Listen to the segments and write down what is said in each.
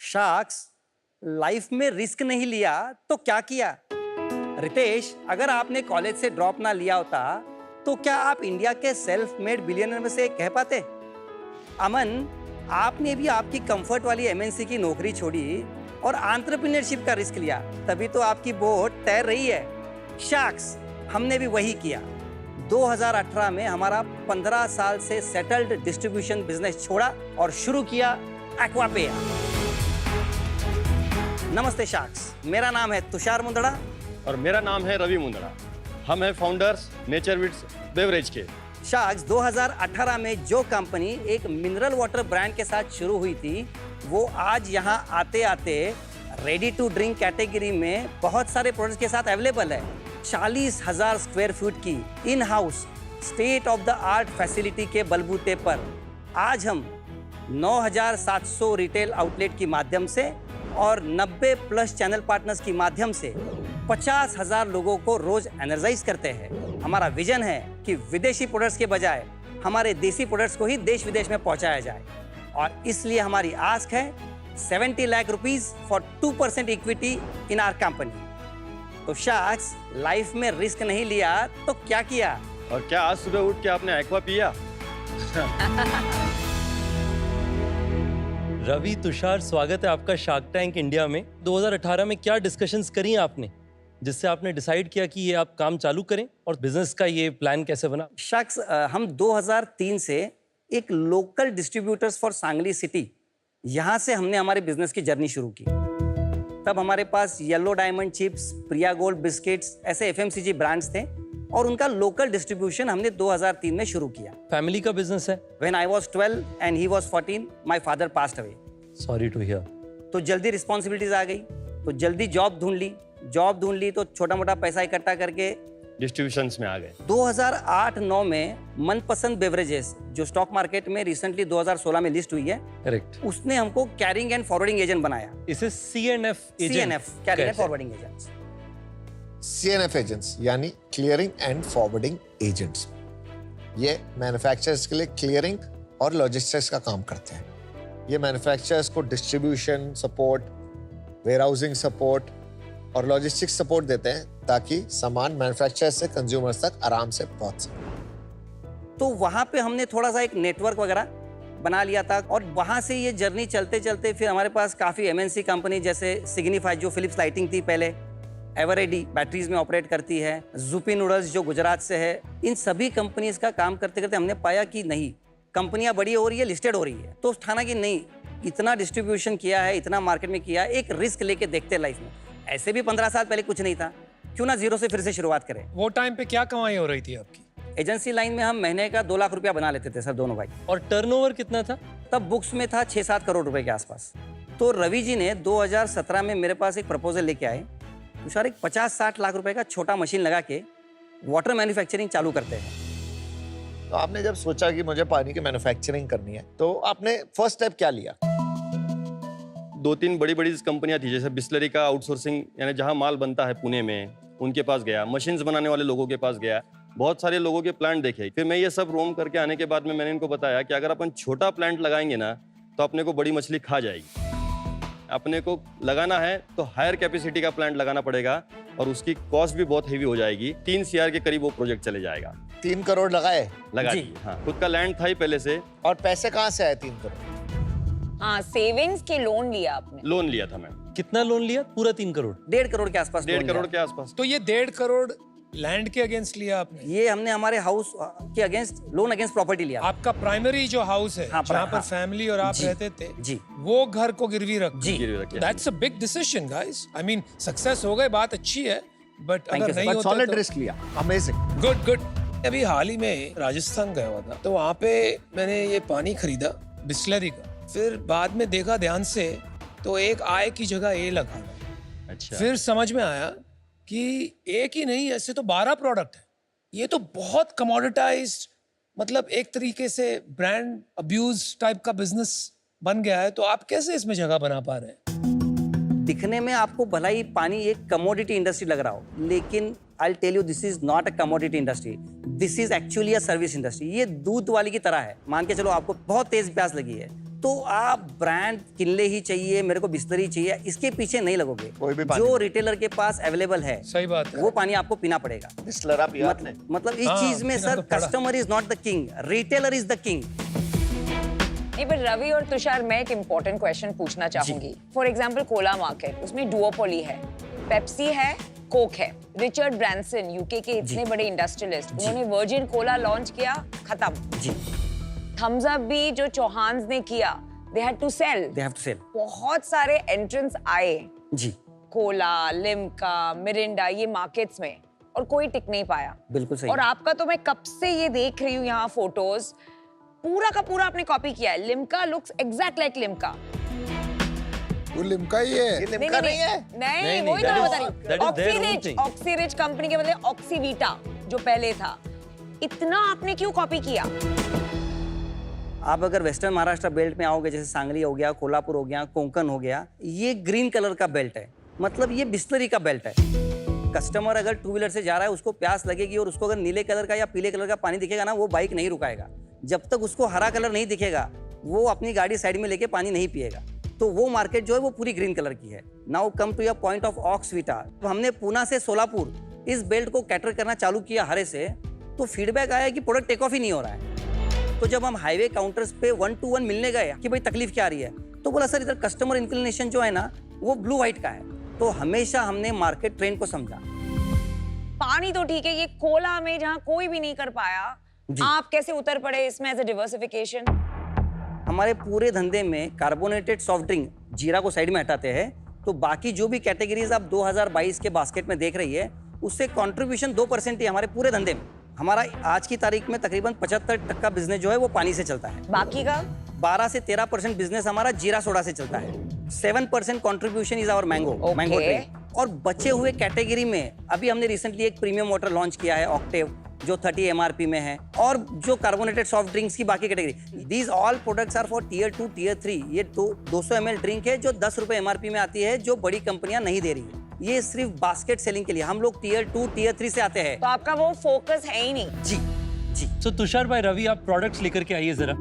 Sharks, life में risk नहीं लिया तो क्या किया? रितेश, अगर आपने कॉलेज से ड्रॉप ना लिया होता तो क्या आप इंडिया के सेल्फ मेड बिलियनर में से एक कह पाते? अमन, आपने भी आपकी कंफर्ट वाली एमएनसी की नौकरी छोड़ी और एंटरप्रेन्योरशिप का रिस्क लिया, तभी तो आपकी बोट तैर रही है। शार्क्स, हमने भी वही किया। 2018 में हमारा 15 साल से सेटल्ड डिस्ट्रीब्यूशन बिजनेस छोड़ा और शुरू किया एक्वापेया। नमस्ते शार्क्स, मेरा नाम है तुषार मुंदड़ा और मेरा नाम है रवि मुंदड़ा। हम हैं फाउंडर्स नेचरविट्स बेवरेज के। शार्क्स, 2018 में जो कंपनी एक मिनरल वाटर ब्रांड के साथ शुरू हुई थी, वो आज यहाँ आते आते रेडी टू ड्रिंक कैटेगरी में बहुत सारे प्रोडक्ट्स के साथ अवेलेबल है। 40,000 स्क्वायर फीट की in house state of the art facility के बलबूते पर आज हम 9,700 रिटेल आउटलेट के माध्यम से और 90 प्लस चैनल पार्टनर्स के माध्यम से 50,000 लोगों को रोज एनर्जाइज करते हैं। हमारा विजन है कि विदेशी प्रोडक्ट्स के बजाय हमारे देसी प्रोडक्ट्स को ही देश विदेश में पहुंचाया जाए, और इसलिए हमारी आस्क है 70 lakh rupees for 2% equity in our company. तो शार्क्स, लाइफ में रिस्क नहीं लिया तो क्या किया? और क्या आज सुबह उठ के आपने एक्वा पिया? रवि, तुषार, स्वागत है आपका शार्क टैंक इंडिया में। 2018 में क्या डिस्कशंस करी आपने जिससे आपने डिसाइड किया कि ये आप काम चालू करें, और बिजनेस का ये प्लान कैसे बना? शार्क्स, हम 2003 से एक local distributors for Sangli city, यहाँ से हमने हमारे बिजनेस की जर्नी शुरू की। तब हमारे पास येलो डायमंड चिप्स, प्रिया गोल्ड बिस्किट्स, ऐसे एफएमसीजी ब्रांड्स थे और उनका लोकल डिस्ट्रीब्यूशन हमने 2003 में शुरू किया। फैमिली का बिजनेस है। When I was 12 and he was 14, my father passed away. Sorry to hear. तो जल्दी रिस्पॉन्सिबिलिटीज आ गई, तो जल्दी जॉब ढूंढ ली तो छोटा मोटा पैसा इकट्ठा करके डिस्ट्रीब्यूशंस में आ गए। 2008-9 में मनपसंद बेवरेजेस, जो स्टॉक मार्केट में रिसेंटली 2016 में लिस्ट हुई है, करेक्ट, उसने हमको कैरिंग एंड फॉरवर्डिंग एजेंट बनाया। इसे CNF carrying and forwarding agents. CNF agents यानी क्लियरिंग एंड फॉरवर्डिंग एजेंट्स, ये मैन्युफैक्चरर्स के लिए क्लियरिंग और लॉजिस्टिक्स का काम करते हैं। ये मैन्युफैक्चरर्स को डिस्ट्रीब्यूशन सपोर्ट, वेयरहाउसिंग सपोर्ट और लॉजिस्टिक्स सपोर्ट देते हैं ताकि सामान मैन्युफैक्चरर से कंज्यूमर्स तक आराम से पहुंच सके। तो वहाँ पे हमने थोड़ा सा एक नेटवर्क वगैरह बना लिया था, और वहाँ से ये जर्नी चलते चलते फिर हमारे पास काफ़ी MNC कंपनी जैसे सिग्निफाई, जो फिलिप्स लाइटिंग थी पहले, एवरेडी बैटरीज में ऑपरेट करती है, जुपी नूडल्स जो गुजरात से है, इन सभी कंपनीज का काम करते करते हमने पाया कि नहीं, कंपनियां बड़ी हो रही है, लिस्टेड हो रही है, तो ठाना कि नहीं, इतना डिस्ट्रीब्यूशन किया है, इतना मार्केट में किया है, एक रिस्क लेके देखते हैं लाइफ में। ऐसे भी 15 साल पहले कुछ नहीं था, क्यों ना जीरो से फिर से शुरुआत करें। वो टाइम पे क्या कमाई हो रही थी आपकी? एजेंसी लाइन में हम महीने का 2 लाख रुपया बना लेते थे सर, दोनों भाई। और टर्नओवर कितना था? तब बुक्स में था 6-7 करोड़ रुपए के आसपास। तो रवि जी ने 2017 में मेरे पास एक प्रपोजल लेके आए, तुषार, एक 50-60 लाख रुपए का छोटा मशीन लगा के वाटर मैन्युफैक्चरिंग चालू करते हैं। तो आपने जब सोचा कि मुझे पानी की मैन्युफैक्चरिंग करनी है, तो आपने फर्स्ट स्टेप क्या लिया? 2-3 बड़ी बड़ी कंपनियां थी, जैसे बिस्लरी का आउटसोर्सिंग, यानी जहां माल बनता है पुणे में, उनके पास गया, मशीन्स बनाने वाले लोगों के पास गया, बहुत सारे लोगों के प्लांट देखे। फिर मैं ये सब रोम करके आने के बाद में मैंने इनको बताया कि अगर अपन छोटा प्लांट लगाएंगे ना तो अपने को बड़ी मछली खा जाएगी। अपने को लगाना है तो हायर कैपेसिटी का प्लांट लगाना पड़ेगा, और उसकी कॉस्ट भी बहुत हेवी हो जाएगी। 3 CR के करीब वो प्रोजेक्ट चले जाएगा। 3 करोड़ लगा जी। दिए। हाँ, खुद का लैंड था ही पहले से। और पैसे कहाँ से आए 3 करोड़? हाँ, सेविंग्स के लोन लिया आपने? लोन लिया था मैं। कितना लोन लिया? पूरा 3 करोड़? 1.5 करोड़ के आसपास। 1.5 करोड़ के आसपास। तो ये 1.5 करोड़ लैंड के अगेंस्ट लिया आपने? ये हमने हमारे हाउस के अगेंस्ट, लोन अगेंस्ट प्रॉपर्टी लिया। आपका प्राइमरी जो हाउस है, हाँ, जहाँ पर हाँ। फैमिली और आप जी, रहते थे, जी, वो घर को गिरवी रख जी। गिरवी रखे। That's a big decision guys. I mean, success हो गए, बात अच्छी है, बट Thank अगर you, sir. नहीं बट होता सॉलिड तो रिस्क लिया। अमेजिंग। Good good. अभी हाल ही में राजस्थान गया हुआ था, तो वहाँ पे मैंने ये पानी खरीदा बिस्लरी का। फिर बाद में देखा ध्यान से, तो एक आय की जगह ए लगा। अच्छा। फिर समझ में आया कि एक ही नहीं, ऐसे तो 12 प्रोडक्ट है। ये तो बहुत कमोडिटाइज्ड, मतलब एक तरीके से ब्रांड अब्यूज टाइप का बिजनेस बन गया है। तो आप कैसे इसमें जगह बना पा रहे हैं? दिखने में आपको भला ही पानी एक कमोडिटी इंडस्ट्री लग रहा हो, लेकिन I tell you, this is not a commodity industry, this is actually a service industry. ये दूध वाली की तरह है। मान के चलो आपको बहुत तेज प्यास लगी है, तो आप ब्रांड किनले ही चाहिए, मेरे को बिस्लरी चाहिए, इसके पीछे नहीं लगोगे। कोई भी पानी जो रिटेलर के पास अवेलेबल है सही बात है। वो पानी आपको पीना पड़ेगा। बिस्लर आप याद नहीं। मतलब इस हाँ, चीज में पीना सर तो पड़ा। Customer is not the king, retailer is the king. नहीं, पर रवि और तुषार, मैं एक इम्पोर्टेंट क्वेश्चन पूछना चाहूंगी। फॉर एग्जाम्पल कोला मार्केट, उसमें डुओपोली है, पेप्सी है, कोक है। रिचर्ड ब्रांसन, यूके के इतने बड़े इंडस्ट्रियलिस्ट, उन्होंने वर्जिन कोला लॉन्च किया, खत्म। जी, थम्स अप भी जो चौहान ने किया, they had to sell. They have to sell. बहुत सारे एंट्रेंस आए, जी, कोला, लिम्का, मिरिंडा, ये मार्केट्स में, और कोई टिक नहीं पाया। बिल्कुल सही। और आपका तो मैं कब से ये देख रही हूँ यहाँ फोटोज, पूरा का पूरा आपने कॉपी किया है। Limca looks exact like Limca. वो लिम्का ही है। ये लिम्का नहीं है। नहीं, नहीं, वही तो that मैं is- बता that रही is हूँ। their own Oxyrich, thing. Oxyrich company के बदले ऑक्सीवीटा जो पहले था। इतना आपने क्यों कॉपी किया? आप अगर वेस्टर्न महाराष्ट्र बेल्ट में आओगे, जैसे सांगली हो गया, कोल्हापुर हो गया, कोंकण हो गया, ये ग्रीन कलर का बेल्ट है, मतलब ये बिस्लरी का बेल्ट है। कस्टमर अगर टू व्हीलर से जा रहा है, उसको प्यास लगेगी और उसको अगर नीले कलर का या पीले कलर का पानी दिखेगा ना, वो बाइक नहीं रुकाएगा। जब तक उसको हरा कलर नहीं दिखेगा, वो अपनी गाड़ी साइड में लेके पानी नहीं पिएगा। तो वो मार्केट जो है वो पूरी ग्रीन कलर की है। Now come to your point of Oxvita. हमने पूना से सोलापुर इस बेल्ट को कैटर करना चालू किया हरे से, तो फीडबैक आया कि प्रोडक्ट टेक ऑफ ही नहीं हो रहा है। तो जब हम हाईवे काउंटर्स पे 1 to 1 मिलने गए कि भाई तकलीफ क्या आ रही है, तो बोला सर इधर कस्टमर इंक्लिनेशन जो है ना वो ब्लू व्हाइट का है। तो हमेशा हमने मार्केट ट्रेंड को समझा। पानी तो ठीक है, ये कोला में जहाँ कोई भी नहीं कर पाया, जी। आप कैसे उतर पड़े इसमें एज अ डिवर्सिफिकेशन? हमारे पूरे धंधे में कार्बोनेटेड सॉफ्ट ड्रिंक, जीरा को साइड में हटाते हैं, तो बाकी जो भी कैटेगरीज आप 2022 के बास्केट में देख रही है, उससे कंट्रीब्यूशन 2% ही हमारे पूरे धंधे में। हमारा आज की तारीख में तकरीबन 75% बिजनेस जो है वो पानी से चलता है। बाकी का 12 से 13% बिजनेस हमारा जीरा सोडा से चलता है। 7% contribution is our mango mango drink. और बचे हुए कैटेगरी में अभी हमने रिसेंटली एक प्रीमियम वाटर लॉन्च किया है, ऑक्टेव, जो 30 MRP में है, और जो कार्बोनेटेड सॉफ्ट ड्रिंक्स की बाकी category. These all products are for tier 2, tier 3। ये 200 ml ड्रिंक है जो 10 रुपए MRP में आती है, जो बड़ी कंपनियां नहीं दे रही है। ये सिर्फ बास्केट सेलिंग के लिए। हम लोग टियर 2, टियर 3 से आते हैं। तो आपका वो फोकस है ही नहीं। जी जी। सो तुषार भाई, रवि, आप प्रोडक्ट्स लेकर के आइए जरा।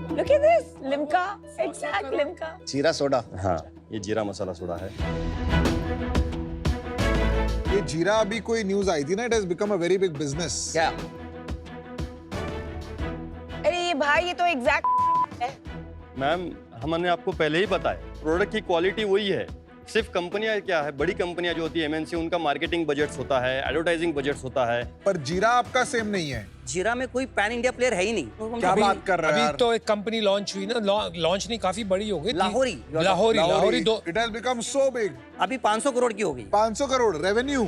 Look at this, Limca, exact Limca. जीरा सोडा। हाँ, ये जीरा मसाला सोडा है। ये जीरा अभी कोई न्यूज आई थी ना, it has become a very big business. क्या अरे ये भाई, ये तो एग्जैक्ट है। मैम, हमने आपको पहले ही बताया, प्रोडक्ट की क्वालिटी वही है। सिर्फ कंपनियां क्या है, बड़ी कंपनियां जो होती है MNC, उनका मार्केटिंग बजट्स होता है, एडवर्टाइजिंग बजट्स होता है। पर जीरा आपका सेम नहीं है। जीरा में कोई पैन इंडिया प्लेयर है ही नहीं। क्या अभी- बात कर रहे हो अभी यार? तो एक कंपनी लॉन्च हुई ना, लॉन्च नहीं, काफी बड़ी हो गई थी। लाहौरी। लाहौरी दो। It has become so big. अभी 500 करोड़ की हो गई। 500 crore revenue.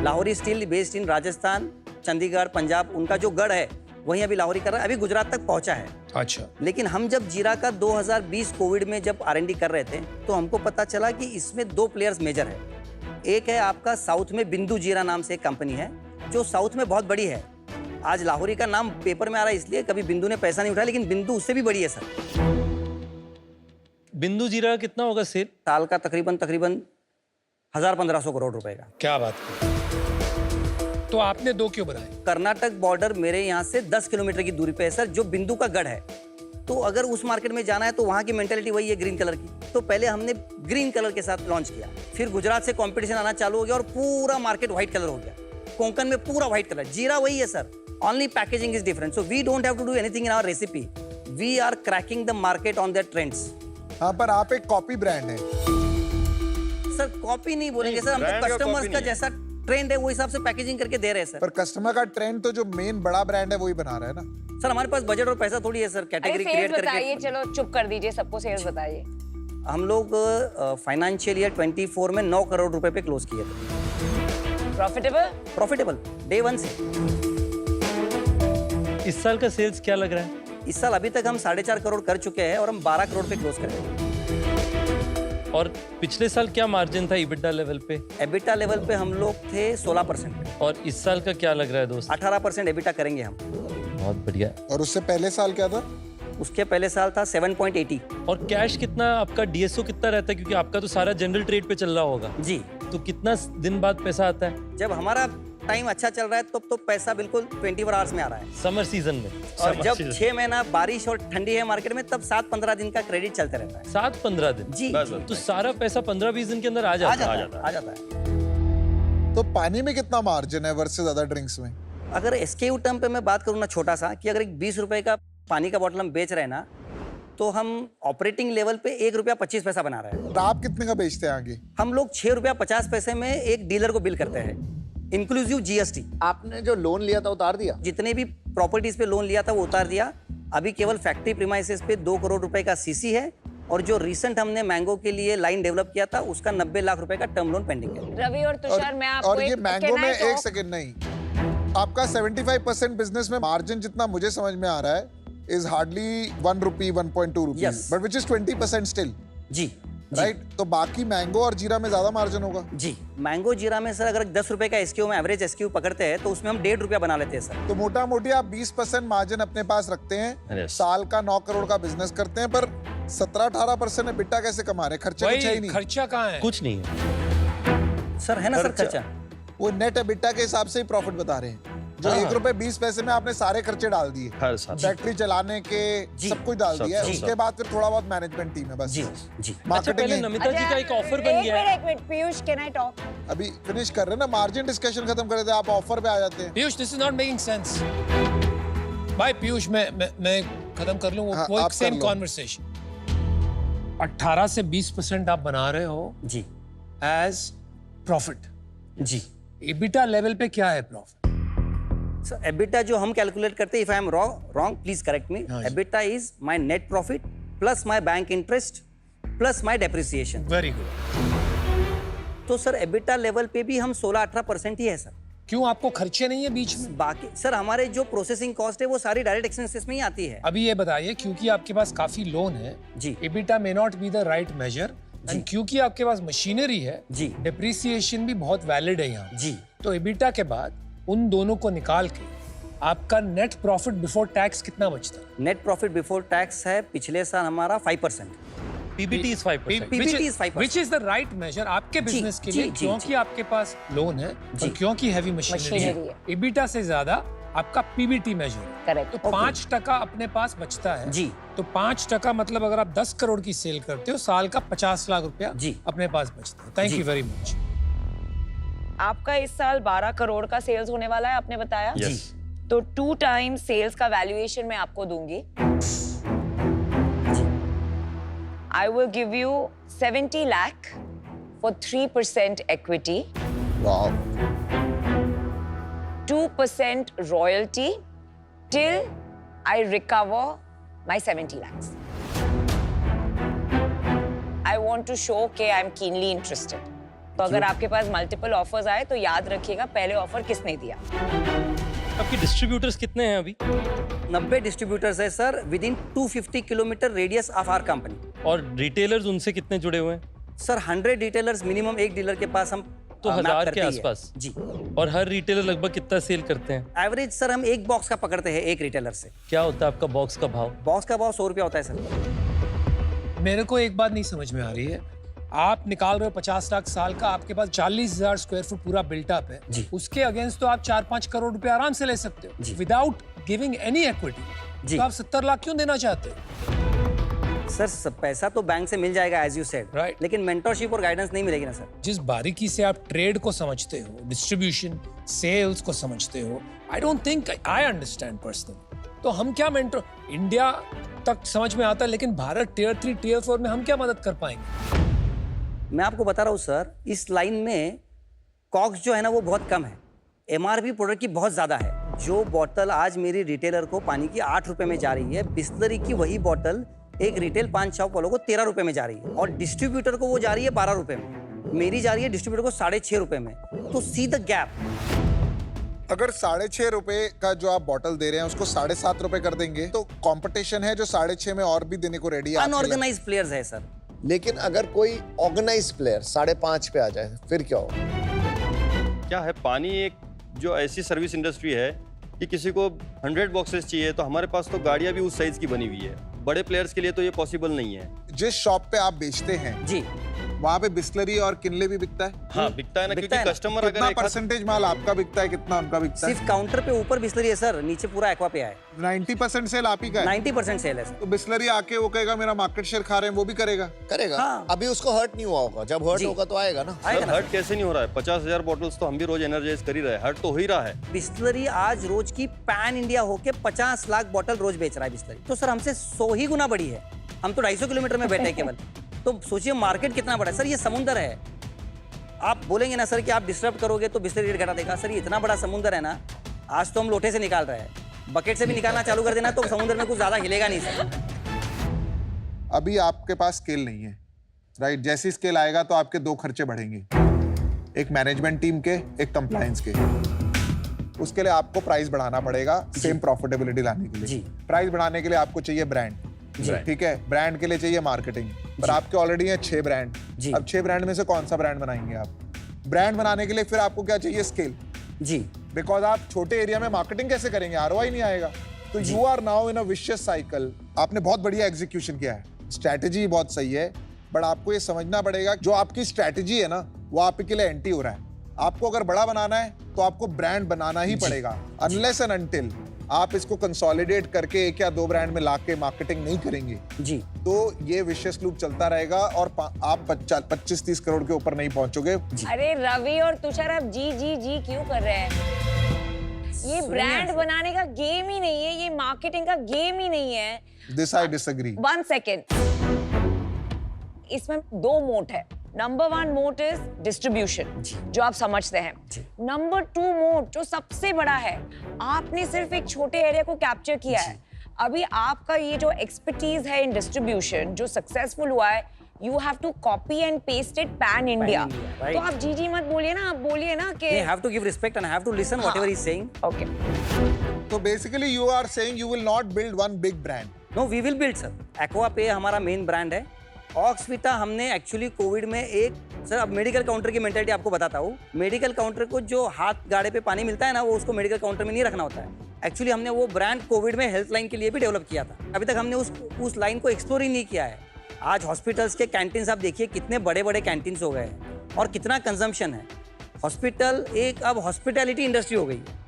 Lahori steel based in Rajasthan, Chandigarh, Punjab, उनका जो गढ़ है वहीं अभी लाहौरी कर रहा है, अभी गुजरात तक पहुंचा है। अच्छा, लेकिन हम जब जीरा का 2020 कोविड में जब R&D कर रहे थे, तो हमको पता चला कि इसमें 2 प्लेयर्स मेजर है। एक है आपका साउथ में बिंदु जीरा नाम से एक कंपनी है, जो साउथ में बहुत बड़ी है। आज लाहौरी का नाम पेपर में आ रहा है इसलिए, कभी बिंदु ने पैसा नहीं उठाया, लेकिन बिंदु उससे भी बड़ी है सर। बिंदु जीरा कितना होगा सेल? साल का तकरीबन 1000-1500 करोड़ रुपए का। क्या बात कर। तो आपने 2 क्यों बनाए? कर्नाटक बॉर्डर मेरे यहाँ से 10 किलोमीटर की दूरी पे है सर, जो बिंदु का गढ़ है। तो अगर उस मार्केट में जाना है तो वहाँ की मेंटेलिटी वही है, ग्रीन कलर की। तो पहले हमने ग्रीन कलर के साथ लॉन्च किया, फिर गुजरात से कंपटीशन आना चालू हो गया और पूरा मार्केट व्हाइट कलर हो गया। कोंकण में पूरा व्हाइट कलर। जीरा वही है sir, only packaging is different. So we don't have to do anything in our recipe, we are cracking the market on their trends. हाँ, पर आप एक कॉपी ब्रांड है। सर कॉपी नहीं बोलेंगे सर, हम brand तो का कस्टमर्स copy का नहीं है। जैसा ट्रेंड है वो हिसाब से पैकेजिंग करके दे रहे हैं सर। पर कस्टमर का ट्रेंड तो जो मेन बड़ा ब्रांड है वही बना रहा है ना। सर हमारे पास बजट और पैसा थोड़ी है सर, अरे कैटेगरी सेल्स क्रिएट बताइए, करके। चलो चुप कर दीजिए, सबको सेल्स बताइए। हम लोग फाइनेंशियल ईयर 24 में 9 करोड़ रुपए पे क्लोज किए थे। प्रॉफिटेबल? प्रॉफिटेबल डे 1 से। इस साल का सेल्स क्या लग रहा है? इस साल अभी तक हम 4.5 करोड़ कर चुके हैं और हम 12 करोड़ पे क्लोज करेंगे। और पिछले साल क्या मार्जिन था EBITDA लेवल पे? एबिटा लेवल पे हम लोग थे 16% पे। और इस साल का क्या लग रहा है दोस्त? 18% एबिटा करेंगे हम। बहुत बढ़िया। और उससे पहले साल क्या था? उसके पहले साल था 7.80। और कैश कितना आपका, DSO कितना रहता है? क्योंकि आपका तो सारा जनरल ट्रेड पे चल रहा होगा, जी। तो कितना दिन बाद पैसा आता है? जब हमारा टाइम अच्छा चल रहा है तो पैसा बिल्कुल 24 आवर्स में आ रहा है। समर सीजन में और समझ जब सीजन। 6 महीना बारिश और ठंडी है मार्केट में, तब 7-15 दिन का क्रेडिट चलते रहता है। 7-15 दिन जी बस, जी, बस। तो सारा पैसा 15-20 दिन के अंदर आ आ जाता जाता है। है, आ जाता है। तो पानी में कितना मार्जिन है वर्सेस अदर ड्रिंक्स में? अगर एसकेयू टर्म पे मैं बात करूँ ना छोटा सा, कि अगर एक 20 रुपए का पानी का बॉटल हम बेच रहे हैं ना, तो हम ऑपरेटिंग लेवल पे 1 रुपया 25 पैसा बना रहे हैं। तो आप कितने का बेचते हैं आगे? हम लोग 6 रुपया 50 पैसे में एक डीलर को बिल करते हैं, इंक्लूसिव जीएसटी। आपने जो लोन लिया था उतार दिया? जितने भी प्रॉपर्टीज पे लोन लिया था वो उतार दिया। अभी केवल फैक्ट्री प्रीमाइसेस पे 2 करोड़ रुपए का सीसी है, और जो रिसेंट हमने मैंगो के लिए लाइन डेवलप किया था उसका 90 लाख रुपए का टर्म लोन पेंडिंग है। रवि और तुषार, मैं आपको और ये एक मैंगो में कहना है एक तो- सेकंड नहीं, आपका 75% बिजनेस में मार्जिन जितना मुझे समझ में आ रहा है is hardly 1 rupee 1.2 rupees, Yes. But which is 20% still, जी राइट? तो बाकी मैंगो और जीरा में ज्यादा मार्जिन होगा। जी, मैंगो जीरा में सर अगर 10 रुपए का एसक्यू में एवरेज एसक्यू पकड़ते हैं तो उसमें हम 1.5 रुपया बना लेते हैं सर। तो मोटा मोटी आप 20% मार्जिन अपने पास रखते हैं, Yes. साल का 9 करोड़ का बिजनेस करते हैं, पर 17-18% में बिट्टा कैसे कमा रहे हैं? खर्चा कुछ है ही वही नहीं। खर्चा कहाँ है? कुछ नहीं है। सर है ना सर खर्चा। खर्चा। वो नेट एबिटा के हिसाब से ही प्रॉफिट बता रहे हैं, जो हाँ। 1 रुपए 20 पैसे में आपने सारे खर्चे डाल दिए, हर साल फैक्ट्री चलाने के जी। सब कुछ डाल सब, दिया है। सब, उसके सब। बाद फिर थोड़ा बहुत मैनेजमेंट टीम है बस। जी जी अच्छा, मार्केटिंग पहले है। नमिता जी का एक ऑफर बन गया है। एक minute Piyush, can I talk? अभी फिनिश कर रहे हैं ना, मार्जिन डिस्कशन खत्म कर रहे थे, आप ऑफर पे आ जाते हैं। Piyush, this is not making sense. भाई पीयूष, मैं खत्म कर लूं हाँ, वो आप एक कर सेम लो। कॉन्वर्सेशन। 18 से 20% आप बना रहे हो जी एज प्रॉफिट। जी एबिटा लेवल पे क्या है प्रॉफिट? सर एबिटा जो हम कैलकुलेट करते हैं, if I am wrong please correct me, हाँ जी। EBITDA is my net profit plus my bank interest plus my depreciation. Very good. तो सर एबिटा लेवल पे भी हम 16-18% ही है सर। क्यों, आपको खर्चे नहीं है बीच में? बाकी सर हमारे जो प्रोसेसिंग कॉस्ट है वो सारी डायरेक्ट एक्सपेंसेस में ही आती है। अभी ये बताइए, क्योंकि आपके पास काफी लोन है, जी EBITDA may not be the right measure, and क्योंकि आपके पास मशीनरी है, जी। डिप्रिसिएशन भी बहुत वैलिड है यहाँ। जी तो एबिटा के बाद उन दोनों को निकाल के आपका नेट प्रॉफिट बिफोर टैक्स कितना बचता है? नेट प्रॉफिट बिफोर टैक्स है पिछले साल हमारा 5%। PBT is 5%। PBT is 5%. Which is the right major आपके बिजनेस के लिए, जी, क्योंकि आपके पास लोन है जी। और क्योंकि हैवी मशीनरी मशीनरी है। है। एबिटा से ज्यादा आपका पीबीटी मेजर है। करेक्ट। तो 5% अपने पास बचता है। जी। तो 5% मतलब अगर आप 10 करोड़ की सेल करते हो, साल का 50 लाख रुपया जी। अपने पास बचता है। थैंक जी। You very much. आपका इस साल 12 करोड़ का सेल्स होने वाला है, आपने बताया। Yes. तो 2 टाइम्स सेल्स का वैल्यूएशन मैं आपको दूंगी। I will give you 70 lakh for 3% equity, वाह, 2% royalty till I recover my 70 lakhs. I want to show कि I'm keenly interested. तो अगर आपके पास मल्टीपल ऑफर्स आए तो याद रखिएगा पहले ऑफर किसने दिया। आपके डिस्ट्रीब्यूटर्स कितने हैं अभी? 90 डिस्ट्रीब्यूटर्स है sir within 250 kilometre radius of our company. और रिटेलर्स उनसे कितने जुड़े हुए हैं? सर 100 रिटेलर्स मिनिमम एक डीलर के पास हम तो मैप 1000 करते के ही है। आसपास? जी और हर रिटेलर लगभग कितना सेल करते हैं? एवरेज सर हम एक बॉक्स का पकड़ते हैं एक रिटेलर से। क्या होता है आपका बॉक्स का भाव? बॉक्स का भाव 100 रुपया होता है सर। मेरे को एक बात नहीं समझ में आ रही है, आप निकाल रहे हो 50 लाख साल का, आपके पास 40,000 स्क्वायर फुट पूरा बिल्टअप है, जी। उसके अगेंस्ट तो आप 4-5 करोड़ रुपए आराम से ले सकते हो जी। Without giving any equity. जी। तो आप 70 लाख क्यों देना चाहते हो? सर पैसा तो बैंक से मिल जाएगा एज यू सेड, Right. लेकिन मेंटरशिप और गाइडेंस नहीं मिलेगी ना सर। जिस बारीकी से आप ट्रेड को समझते हो, डिस्ट्रीब्यूशन, सेल्स को समझते हो, I don't think I understand personally. तो हम क्या मेंटर, इंडिया तक समझ में आता है, लेकिन भारत टियर 3 टियर 4 में हम क्या मदद कर पाएंगे? मैं आपको बता रहा हूँ सर, इस लाइन में कॉक्स जो है ना वो बहुत कम है, एमआरपी प्रोडक्ट की बहुत ज़्यादा है। जो बोतल आज मेरी रिटेलर को पानी की 8 रुपए में जा रही है, बिस्लरी की वही बोतल एक रिटेल पान शॉप वालों को 13 रुपए में जा रही है, और डिस्ट्रीब्यूटर को वो जा रही है 12 रुपए में, मेरी जा रही है डिस्ट्रीब्यूटर को 6.5 रुपए में। तो सी द गैप। अगर 6.5 रुपए का जो आप बॉटल दे रहे हैं उसको 7.5 रुपए कर देंगे, तो कंपटीशन है जो 6.5 में और भी देने को रेडी है। अनऑर्गेनाइज प्लेयर्स है सर। लेकिन अगर कोई ऑर्गेनाइज प्लेयर 5.5 पे आ जाए फिर क्या होगा? क्या है, पानी एक जो ऐसी सर्विस इंडस्ट्री है कि किसी को 100 बॉक्सेस चाहिए तो हमारे पास तो गाड़ियां भी उस साइज की बनी हुई है। बड़े प्लेयर्स के लिए तो ये पॉसिबल नहीं है। जिस शॉप पे आप बेचते हैं जी वहाँ पे बिस्लरी और किनले भी बिकता है? हाँ बिकता है ना, बिकता क्योंकि है ना। कस्टमर अगर कितना एक हाथ- परसेंटेज माल आपका बिकता है, कितना उनका बिकता है? सिर्फ काउंटर पे ऊपर बिस्लरी है सर, नीचे पूरा एक्वा पे है। 90% सेल आप ही का है। 90% सेल है सर। तो बिस्लरी आके वो कहेगा मेरा मार्केट शेयर खा रहे हैं, वो भी करेगा। करेगा। हाँ। अभी उसको हर्ट नहीं हुआ होगा, जब हर्ट जी। होगा तो आएगा ना। आएगा सर ना। हर्ट कैसे नहीं हो रहा है? 50,000 बॉटल्स तो हम भी रोज एनर्जाइज कर ही रहे हैं, हर्ट तो हो ही रहा है। बिस्लरी आज रोज की पैन इंडिया होके 50 लाख बॉटल रोज बेच रहा है बिस्लरी, तो सर हमसे 100 ही गुना बड़ी है। हम तो 250 किलोमीटर में बैठे हैं केवल। तो सोचिए मार्केट कितना बड़ा है सर, ये समुंदर है। आप बोलेंगे ना सर कि आप डिस्टर्ब करोगे तो बिस्लरी रेट घटा देगा, सर ये इतना बड़ा समुंदर है ना, आज तो हम लोटे से निकाल रहे हैं, बकेट से भी निकालना चालू कर देना तो समुद्र में कुछ ज्यादा हिलेगा नहीं सर। अभी आपके पास स्केल नहीं है, राइट? जैसी स्केल आएगा तो आपके दो खर्चे बढ़ेंगे, एक मैनेजमेंट टीम के, एक कंप्लायंस के। उसके लिए आपको प्राइस बढ़ाना पड़ेगा सेम प्रॉफिटेबिलिटी लाने के लिए। जी। प्राइस बढ़ाने के लिए आपको चाहिए ब्रांड, ठीक है? ब्रांड के लिए चाहिए मार्केटिंग, पर आपके ऑलरेडी हैं 6 ब्रांड। जी। अब 6 ब्रांड में से कौन सा ब्रांड बनाएंगे आप? ब्रांड बनाने के लिए फिर आपको क्या चाहिए? स्केल। जी बिकॉज आप छोटे एरिया में मार्केटिंग कैसे करेंगे? आरओआई नहीं आएगा। तो you are now in a vicious cycle. आपने बहुत बढ़िया एग्जीक्यूशन किया है, स्ट्रैटेजी बहुत सही है, बट आपको ये समझना पड़ेगा जो आपकी स्ट्रैटेजी है ना, वो आपके लिए एंटी हो रहा है। आपको अगर बड़ा बनाना है तो आपको ब्रांड बनाना ही पड़ेगा। अनलेस एंड अनटिल आप इसको कंसोलिडेट करके 1 या 2 ब्रांड में लाके मार्केटिंग नहीं करेंगे जी तो ये विशियस लूप चलता रहेगा और आप 25-30 करोड़ के ऊपर नहीं पहुंचोगे। अरे रवि और तुषार आप जी जी जी क्यों कर रहे हैं? ये ब्रांड बनाने का गेम ही नहीं है, ये मार्केटिंग का गेम ही नहीं है। This I disagree. 1 सेकेंड, इसमें 2 मोड है। नंबर 1 मोड इज डिस्ट्रीब्यूशन, जो आप समझते हैं। नंबर 2 मोड जो सबसे बड़ा है, आपने सिर्फ एक छोटे एरिया को कैप्चर किया है। अभी आपका ये जो एक्सपर्टीज है इन डिस्ट्रीब्यूशन जो सक्सेसफुल हुआ है, you have to copy and paste it pan India. India, right. तो आप जी जी मत बोलिए ना, आप बोलिए ना कि they have to give respect and have to listen whatever he's saying. Okay. तो basically you are saying you will not build one big brand. No, we will build sir. Aqua पे हमारा मेन ब्रांड है। ऑक्सविटा हमने actually Covid में एक sir, अब medical counter की mentality आपको बताता हूँ। मेडिकल काउंटर को जो हाथ गाड़े पे पानी मिलता है ना, वो उसको मेडिकल काउंटर में नहीं रखना होता है। एक्चुअली हमने वो ब्रांड कोविड में हेल्थ लाइन के लिए भी डेवलप किया था। अभी तक हमने उस लाइन को एक्सप्लोर ही नहीं किया है। आज हॉस्पिटल्स के कैंटीन्स आप देखिए कितने बड़े बड़े कैंटीन्स हो गए हैं और कितना कंजम्पशन है। हॉस्पिटल एक अब हॉस्पिटैलिटी इंडस्ट्री हो गई है,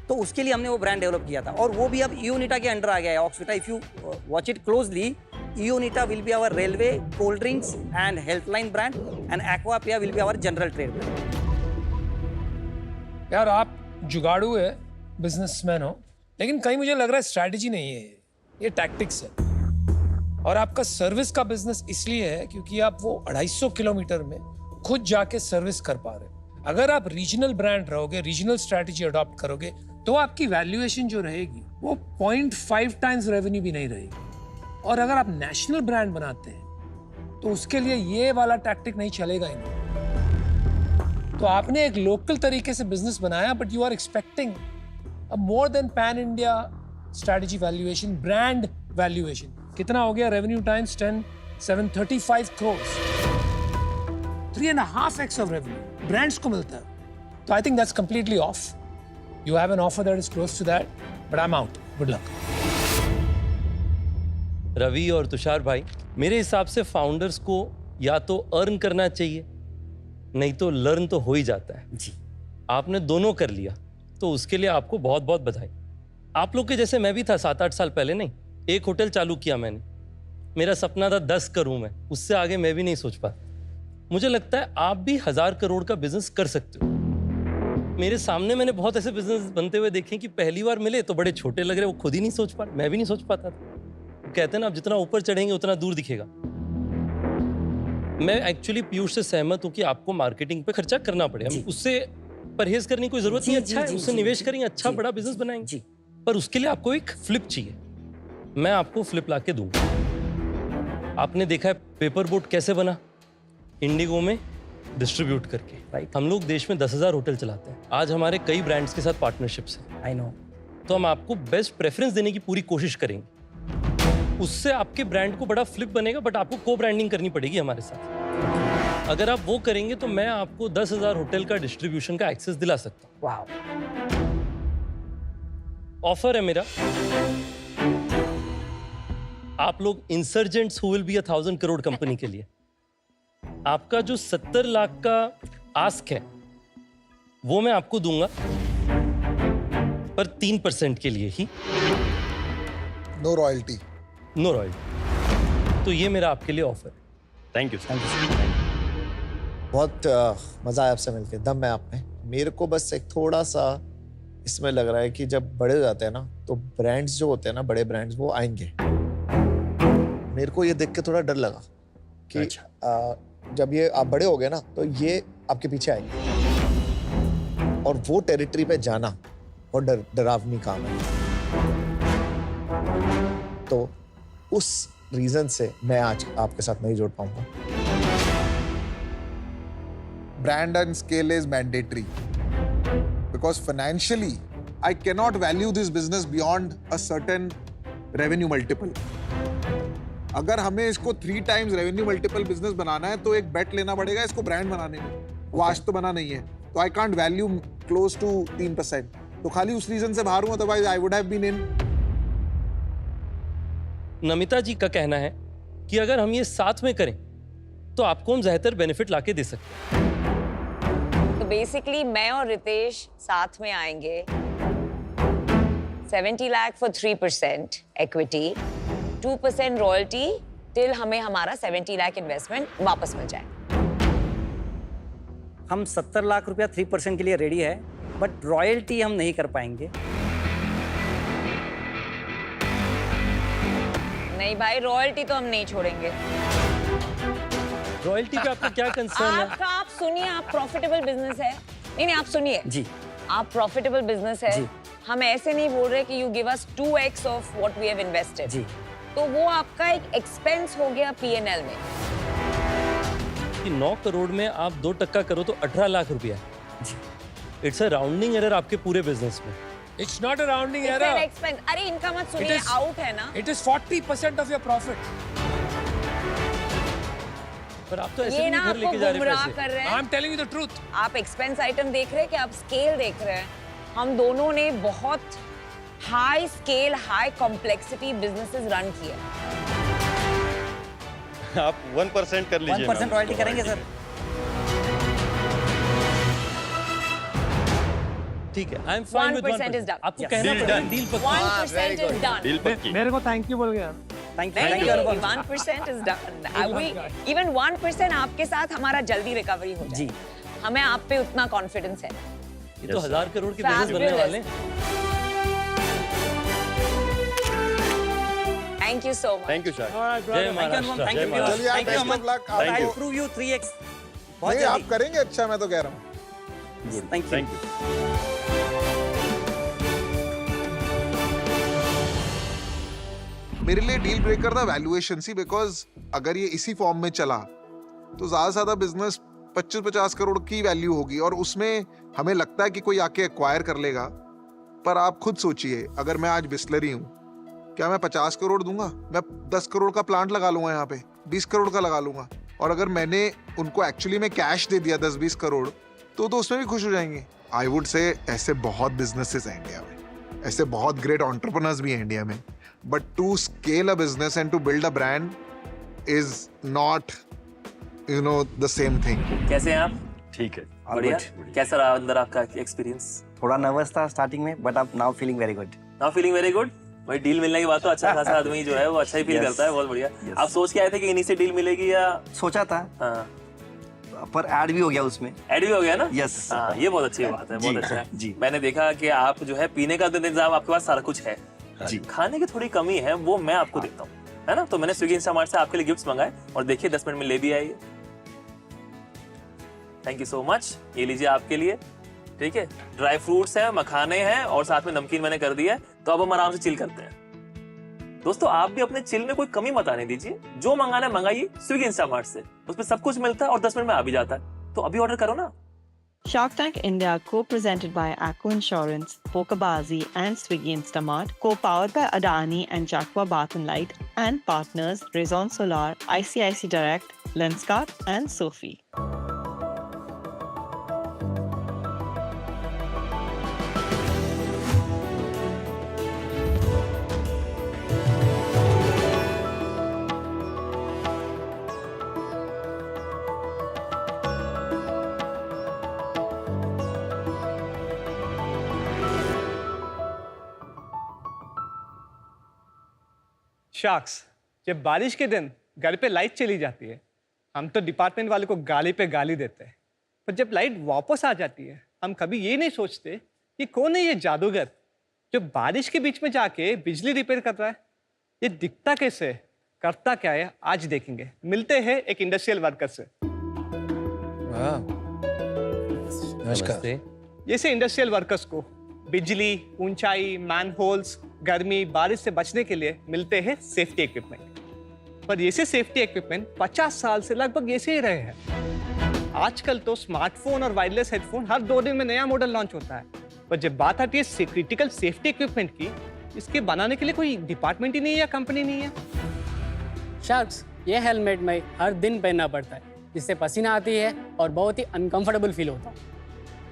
तो उसके लिए हमने वो ब्रांड डेवलप किया था और वो भी अब यूनिटा के अंडर आ गया है। Oxvita, if you watch it closely, Unita will be our railway, cold drinks and health line brand and Aquapia will be our general trade brand. यार आप जुगाड़ू है, बिजनेसमैन हो, लेकिन कहीं मुझे लग रहा है स्ट्रैटेजी नहीं है, ये टैक्टिक्स है। और आपका सर्विस का बिजनेस इसलिए है क्योंकि आप वो 250 किलोमीटर में खुद जाके सर्विस कर पा रहे हो। अगर आप रीजनल ब्रांड रहोगे, रीजनल स्ट्रैटेजी अडॉप्ट करोगे, तो आपकी वैल्यूएशन जो रहेगी वो 0.5 टाइम्स रेवेन्यू भी नहीं रहेगी। और अगर आप नेशनल ब्रांड बनाते हैं तो उसके लिए ये वाला टैक्टिक नहीं चलेगा ही नहीं। तो आपने एक लोकल तरीके से बिजनेस बनाया, but you are expecting a more than pan India strategy valuation, brand valuation. कितना हो गया revenue times 10, 735 crore, 3.5x of revenue brands को मिलता है। तो I think that's completely off. You have an offer that is close to that, but I am out. Good luck. Ravi और तुषार भाई, मेरे हिसाब से फाउंडर्स को या तो अर्न करना चाहिए, नहीं तो लर्न तो हो ही जाता है। जी आपने दोनों कर लिया, तो उसके लिए आपको बहुत बहुत बधाई। आप लोग के जैसे मैं भी था 7-8 साल पहले। नहीं, एक होटल चालू किया मैंने, मेरा सपना था 10 का रूम है, उससे आगे मैं भी नहीं सोच पाता। मुझे लगता है आप भी 1000 करोड़ का बिजनेस कर सकते हो। मेरे सामने मैंने बहुत ऐसे बिजनेस बनते हुए देखे कि पहली बार मिले तो बड़े छोटे लग रहे, वो खुद ही नहीं सोच पा रहे, मैं भी नहीं सोच पाता था। कहते हैं ना, आप जितना ऊपर चढ़ेंगे उतना दूर दिखेगा। मैं एक्चुअली पीयूष से सहमत हूं कि आपको मार्केटिंग पे खर्चा करना पड़ेगा, जी। उससे परहेज करने की कोई जरूरत जी, नहीं। जी, अच्छा है, जी, उससे जी, निवेश जी, करेंगे, अच्छा जी, बड़ा बिजनेस बनाएंगे। जी पर उसके लिए आपको एक फ्लिप चाहिए। मैं आपको फ्लिप ला के दूंगा। आपने देखा है पेपर बोट कैसे बना? इंडिगो में डिस्ट्रीब्यूट करके। Right. हम लोग देश में 10,000 होटल चलाते हैं। आज हमारे कई ब्रांड्स के साथ पार्टनरशिप्स हैं। I know. तो हम आपको बेस्ट प्रेफरेंस देने की पूरी कोशिश करेंगे। उससे आपके ब्रांड को बड़ा फ्लिप बनेगा, बट आपको को ब्रांडिंग करनी पड़ेगी हमारे साथ। अगर आप वो करेंगे तो मैं आपको 10,000 होटल का डिस्ट्रीब्यूशन का एक्सेस दिला सकता हूँ। वाओ, ऑफर है मेरा। आप लोग insurgents who will be 1000 crore company के लिए आपका जो 70 लाख का आस्क है वो मैं आपको दूंगा, पर 3% के लिए ही, नो रॉयल्टी। No royalty. तो ये मेरा आपके लिए ऑफर है। Thank you sir. बहुत मज़ा आया आपसे मिलके, दम है आप में। मेरे को बस एक थोड़ा सा इसमें लग रहा है कि जब बड़े हो जाते हैं ना तो ब्रांड्स जो होते हैं ना, बड़े ब्रांड्स वो आएंगे। मेरे को ये देख के थोड़ा डर लगा कि जब ये आप बड़े हो गए ना तो ये आपके पीछे आएंगे और वो टेरिटरी पे जाना और डरावनी काम है। तो उस रीजन से मैं आज आपके साथ नहीं जुड़ पाऊंगा। Brand and scale is mandatory because financially I cannot value this business beyond a certain revenue multiple. अगर हमें इसको 3 times revenue multiple business बनाना है तो एक bet लेना पड़ेगा इसको brand बनाने में। वो आज तो बना नहीं है, तो I can't value close to 3%. तो खाली उस रीजन से बाहर हूं, otherwise I would have been in. Namita जी का कहना है कि अगर हम ये साथ में करें तो आपको हम ज़्यादातर बेनिफिट लाके दे सकते हैं। तो बेसिकली मैं और रितेश साथ में आएंगे। 70 lakh for 3% equity, 2% royalty till हमें हमारा 70 लाख इन्वेस्टमेंट वापस मिल जाए। हम 70 लाख रुपया 3% के लिए रेडी है, बट रॉयल्टी हम नहीं कर पाएंगे। नहीं भाई, रॉयल्टी तो हम नहीं छोड़ेंगे। रॉयल्टी पे आपका क्या कंसर्न है? आपका आप सुनिए, आप प्रॉफिटेबल बिजनेस है। नहीं आप सुनिए जी, आप प्रॉफिटेबल बिजनेस है। जी। हम ऐसे नहीं बोल रहे कि you give us 2x of what we have invested. जी। तो वो आपका एक एक्सपेंस हो गया P&L में। कि 9 करोड़ में आप 2% करो तो 18 लाख रुपया है। इट्स अ राउंडिंग एरर आपके पूरे बिजनेस में। It's not a rounding It's an error. expense। अरे इनका मत It सुनिए, is- आउट है ना। It is 40% of your profit. पर आप तो ऐसे ये भी ना घर आपको लेके जा रहे गुमराह पैसे। कर रहे हैं। I'm telling you the truth. आप एक्सपेंस आइटम देख रहे हैं कि आप स्केल देख रहे हैं। हम दोनों ने बहुत high scale, high complexity businesses run किए। आप 1% कर लीजिए 1% रॉयल्टी करेंगे सर। ठीक है, I am fine with 1% is done. आपको Yes. कहना Deal पड़ेगा done. डील पक्की। 1% is done। डील पक्की। मेरे को थैंक यू बोल गया। थैंक यू, नहीं, thank you Anupam. 1% is done। Even 1% आपके साथ हमारा जल्दी रिकवरी हो जाए। जी। हमें आप पे उतना कॉन्फिडेंस है। ये तो 1000 करोड़ के बिजनेस बनने Fabulous. वाले हैं। Thank you so much. Thank you Shah. Jai thank you Anupam, Maharashtra. Thank Jai you. Maharashtra. चलिए, thank you best Aman. of luck। I आपको- प्रूव यू 3x। बहुत नहीं, आप जल्दी। करेंगे अच्छा, मैं तो कह रहा हूँ। Thank you. Thank you. मेरे लिए डील ब्रेकर था वैल्यूएशन सी, बिकॉज अगर ये इसी फॉर्म में चला तो ज्यादा से ज्यादा बिजनेस 25-50 करोड़ की वैल्यू होगी और उसमें हमें लगता है कि कोई आके एक्वायर कर लेगा। पर आप खुद सोचिए, अगर मैं आज बिस्लरी हूँ, क्या मैं 50 करोड़ दूंगा? मैं 10 करोड़ का प्लांट लगा लूंगा, यहाँ पे 20 करोड़ का लगा लूंगा। और अगर मैंने उनको एक्चुअली में कैश दे दिया 10-20 करोड़ तो उसमें भी खुश हो जाएंगे। आई वुड से ऐसे बहुत बिजनेसेस हैं इंडिया में, ऐसे बहुत ग्रेट एंटरप्रेन्योर्स भी हैं इंडिया में, but to scale a business and to build a brand is not the same thing. कैसे हैं आप? ठीक है। बढ़िया। कैसा रहा अंदर आपका एक्सपीरियंस? थोड़ा नर्वस था स्टार्टिंग में, बट अब now feeling very good. Now feeling very good. भाई डील मिलने के बाद तो अच्छा खासा आदमी जो है वो अच्छा ही फील Yes. करता है। बहुत बढ़िया। Yes. आप सोच के आए थे कि इन्हीं से डील मिलेगी या? सोचा था, हाँ, पर ऐड भी हो गया उसमें। ऐड भी हो गया ना? Yes. हाँ, ये बहुत अच्छी बात है, बहुत जी, अच्छा है। जी। मैंने देखा कि आप जो है पीने का तो इंतजाम आपके पास सारा कुछ है, जी। खाने की थोड़ी कमी है, वो मैं आपको देता हूँ, है ना? तो मैंने स्विगी इंस्टामार्ट से आपके लिए गिफ्ट्स मंगाए और देखिए 10 मिनट में ले भी आइए। Thank you so much. ये लीजिए आपके लिए, ठीक है? ड्राई फ्रूट्स हैं, मखाने हैं और साथ में नमकीन मैंने कर दिया है। तो अब हम आराम से चिल करते हैं। दोस्तों, आप भी अपने चिल में कोई कमी मत आने दीजिए। जो मंगाना है मंगाइए स्विगी इंस्टामार्ट से, उसमें सब कुछ मिलता है और 10 मिनट में आ भी जाता है। तो अभी ऑर्डर करो ना। Shark Tank India, co-presented by Acco Insurance, Pokebazi, and Swiggy Instamart, co-powered by Adani and Jaqua Bath and Light, and partners Raison Solar, ICIC Direct, Lenskart, and Sophie. Sharks, जब बारिश के दिन घर पे लाइट चली जाती है, हम तो डिपार्टमेंट वाले को गाली पे गाली देते हैं, पर जब लाइट वापस आ जाती है, हम कभी ये नहीं सोचते कि कौन है ये जादूगर जो बारिश के बीच में जाके बिजली रिपेयर कर रहा है। ये दिखता कैसे है, करता क्या है, आज देखेंगे। मिलते हैं एक इंडस्ट्रियल वर्कर से। नमस्ते। जैसे इंडस्ट्रियल वर्कर्स को बिजली, ऊंचाई, मैनहोल्स, गर्मी, बारिश से बचने के लिए मिलते हैं सेफ्टी इक्विपमेंट। पर ऐसे सेफ्टी इक्विपमेंट 50 साल से लगभग ऐसे ही रहे हैं। आजकल तो स्मार्टफोन और वायरलेस हेडफोन हर 2 दिन में नया मॉडल लॉन्च होता है, पर जब बात आती है क्रिटिकल सेफ्टी इक्विपमेंट की, इसके बनाने के लिए कोई डिपार्टमेंट ही नहीं है या कंपनी नहीं है। शार्क्स, ये हेलमेट में हर दिन पहनना पड़ता है, जिससे पसीना आती है और बहुत ही अनकंफर्टेबल फील होता है।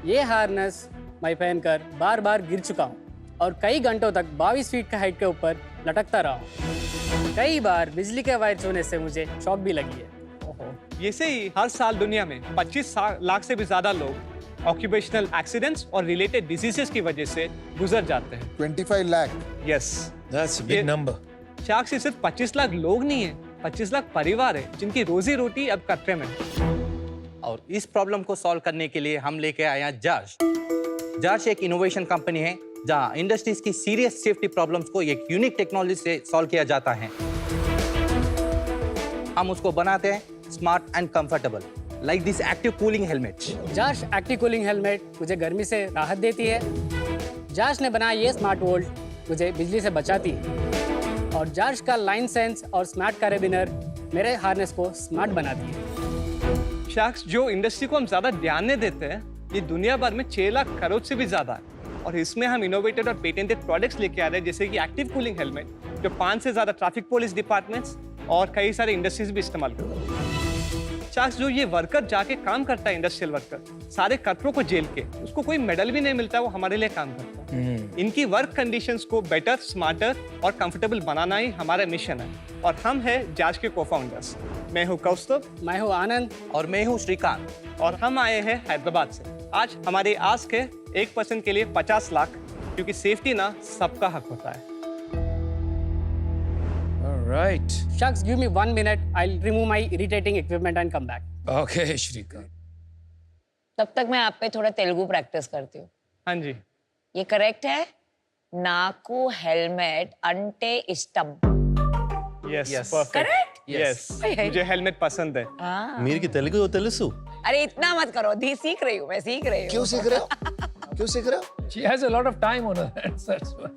ये हार्नेस मैं पहनकर बार बार गिर चुका हूँ और कई घंटों तक 22 फीट का हाइट के ऊपर लटकता रहा हूँ। कई बार बिजली के वायर छूने से मुझे शॉक भी लगी है। ऐसे ही हर साल दुनिया में 25 लाख से भी ज्यादा लोग ऑक्यूपेशनल एक्सीडेंट्स और रिलेटेड डिजीजेस की वजह से गुजर जाते हैं। 25 lakh. Yes, that's a big number. Sharks से सिर्फ 25 लाख लोग नहीं है, 25 लाख परिवार है जिनकी रोजी रोटी अब खतरे में है। और इस प्रॉब्लम को सॉल्व करने के लिए हम लेके आए हैं जर्श। जर्श एक इनोवेशन कंपनी है जहां इंडस्ट्रीज की सीरियस सेफ्टी प्रॉब्लम्स को एक यूनिक टेक्नोलॉजी से सॉल्व किया जाता है। हम उसको बनाते हैं smart and comfortable, like this active cooling helmet. जाश एक्टिव कूलिंग हेलमेट मुझे गर्मी से राहत देती है। जाश ने बनाया ये स्मार्ट वोल्ट मुझे बिजली से बचाती है। और जाश का लाइन सेंस और स्मार्ट कैरेबिनर मेरे हार्नेस को स्मार्ट बनाती है। शार्क्स, जो इंडस्ट्री को हम ज्यादा ध्यान नहीं देते हैं, ये दुनिया भर में 6 लाख करोड़ से भी ज्यादा है। और इसमें हम इनोवेटेड और पेटेंटेड प्रोडक्ट्स लेके आ रहे हैं, जैसे कि एक्टिव कूलिंग हेलमेट, जो 5 से ज्यादा ट्रैफिक पुलिस डिपार्टमेंट्स और कई सारे इंडस्ट्रीज भी इस्तेमाल करते हैं। शार्क्स, जो ये वर्कर जाके काम करता है, इंडस्ट्रियल वर्कर, सारे कचरों को झेल के, उसको कोई मेडल भी नहीं मिलता, वो हमारे लिए काम करता है। इनकी वर्क कंडीशंस को बेटर, स्मार्टर और कंफर्टेबल बनाना ही हमारा मिशन है। और हम हैं जाश के को-फाउंडर्स। मैं हूँ कौस्तुभ, मैं हूँ आनंद और मैं हूँ श्रीकांत। और हम आए हैं हैदराबाद से। आज हमारी आस्क है 1% के लिए 50 लाख, क्योंकि सेफ्टी ना सबका हक होता है। Alright. Sharks, give me 1 minute. I'll remove my irritating equipment and come back. Okay, Shrikant. तब तक मैं आप पे थोड़ा तेलुगु प्रैक्टिस करती हूँ। हाँ जी। ये करेक्ट है? नाकू हेलमेट अंटे इष्टम। Yes, Yes. Perfect. Correct? Yes, मुझे हेलमेट पसंद है। हाँ। मीर की तेलुगु तेलुसु। अरे इतना मत करो, सीख रही हूँ, मैं सीख रही हूँ। क्यों सीख रहे हो? क्यों सीख रहे हो? She has a lot of time on her hands, that's why.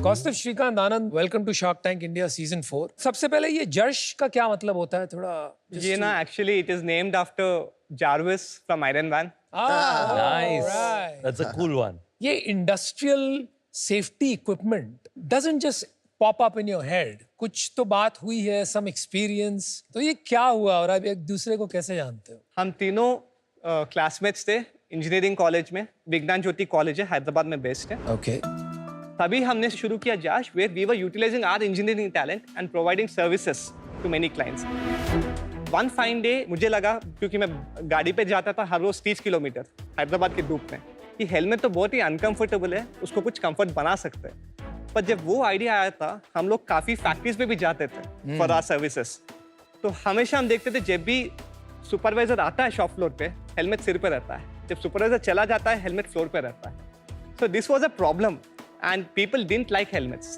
Kaustubh, Shrikant, Anand, welcome to Shark Tank India season 4। सबसे पहले ये जर्श का क्या मतलब होता है, थोड़ा ये ना actually it is named after Jarvis from iron man. Nice. right. That's a cool one. ये industrial safety equipment doesn't just pop up in your head, कुछ तो बात हुई है, सम एक्सपीरियंस। तो ये क्या हुआ और आप एक दूसरे को कैसे जानते हो? हम तीनों क्लासमेट्स थे इंजीनियरिंग कॉलेज में, विज्ञान ज्योति कॉलेज है हैदराबाद में बेस्ड है। ओके। तभी हमने शुरू किया जाश, where we were utilising our engineering talent and providing services to many clients. One fine day मुझे लगा, क्योंकि मैं गाड़ी पे जाता था हर रोज 30 किलोमीटर हैदराबाद के धूप में, कि हेलमेट तो बहुत ही अनकंफर्टेबल है, उसको कुछ कंफर्ट बना सकते हैं। पर जब वो आइडिया आया था, हम लोग काफी फैक्ट्रीज पे भी जाते थे फॉर आवर सर्विसेज। तो हमेशा हम देखते थे जब भी सुपरवाइजर आता है शॉप फ्लोर पे, हेलमेट सिर पे रहता है, जब सुपरवाइजर चला जाता है हेलमेट फ्लोर पे रहता है। So this was a problem and people didn't like helmets.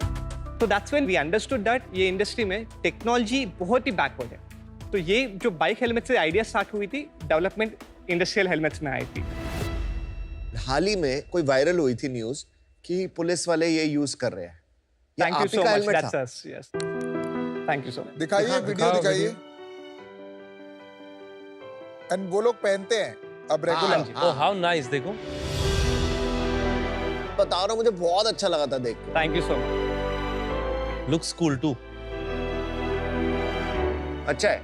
तो that's when we understood that ये इंडस्ट्री में टेक्नोलॉजी बहुत ही बैकवर्ड है। तो ये जो बाइक हेलमेट से आइडिया स्टार्ट हुई थी, डेवलपमेंट इंडस्ट्रियल हेलमेट्स में आई थी। हाल ही में कोई वायरल हुई थी न्यूज कि पुलिस वाले ये यूज कर रहे हैं। ये थैंक यू आप ही सो का मच, helmet दैट्स था? Us, yes, thank you so much. दिखाइए वीडियो, दिखाइए। एंड वो लोग पहनते हैं अब रेगुलर। Oh, how nice, देखो। बता रहा हूँ, मुझे बहुत अच्छा लगा था देख के। Thank you so much. Looks cool too. अच्छा है।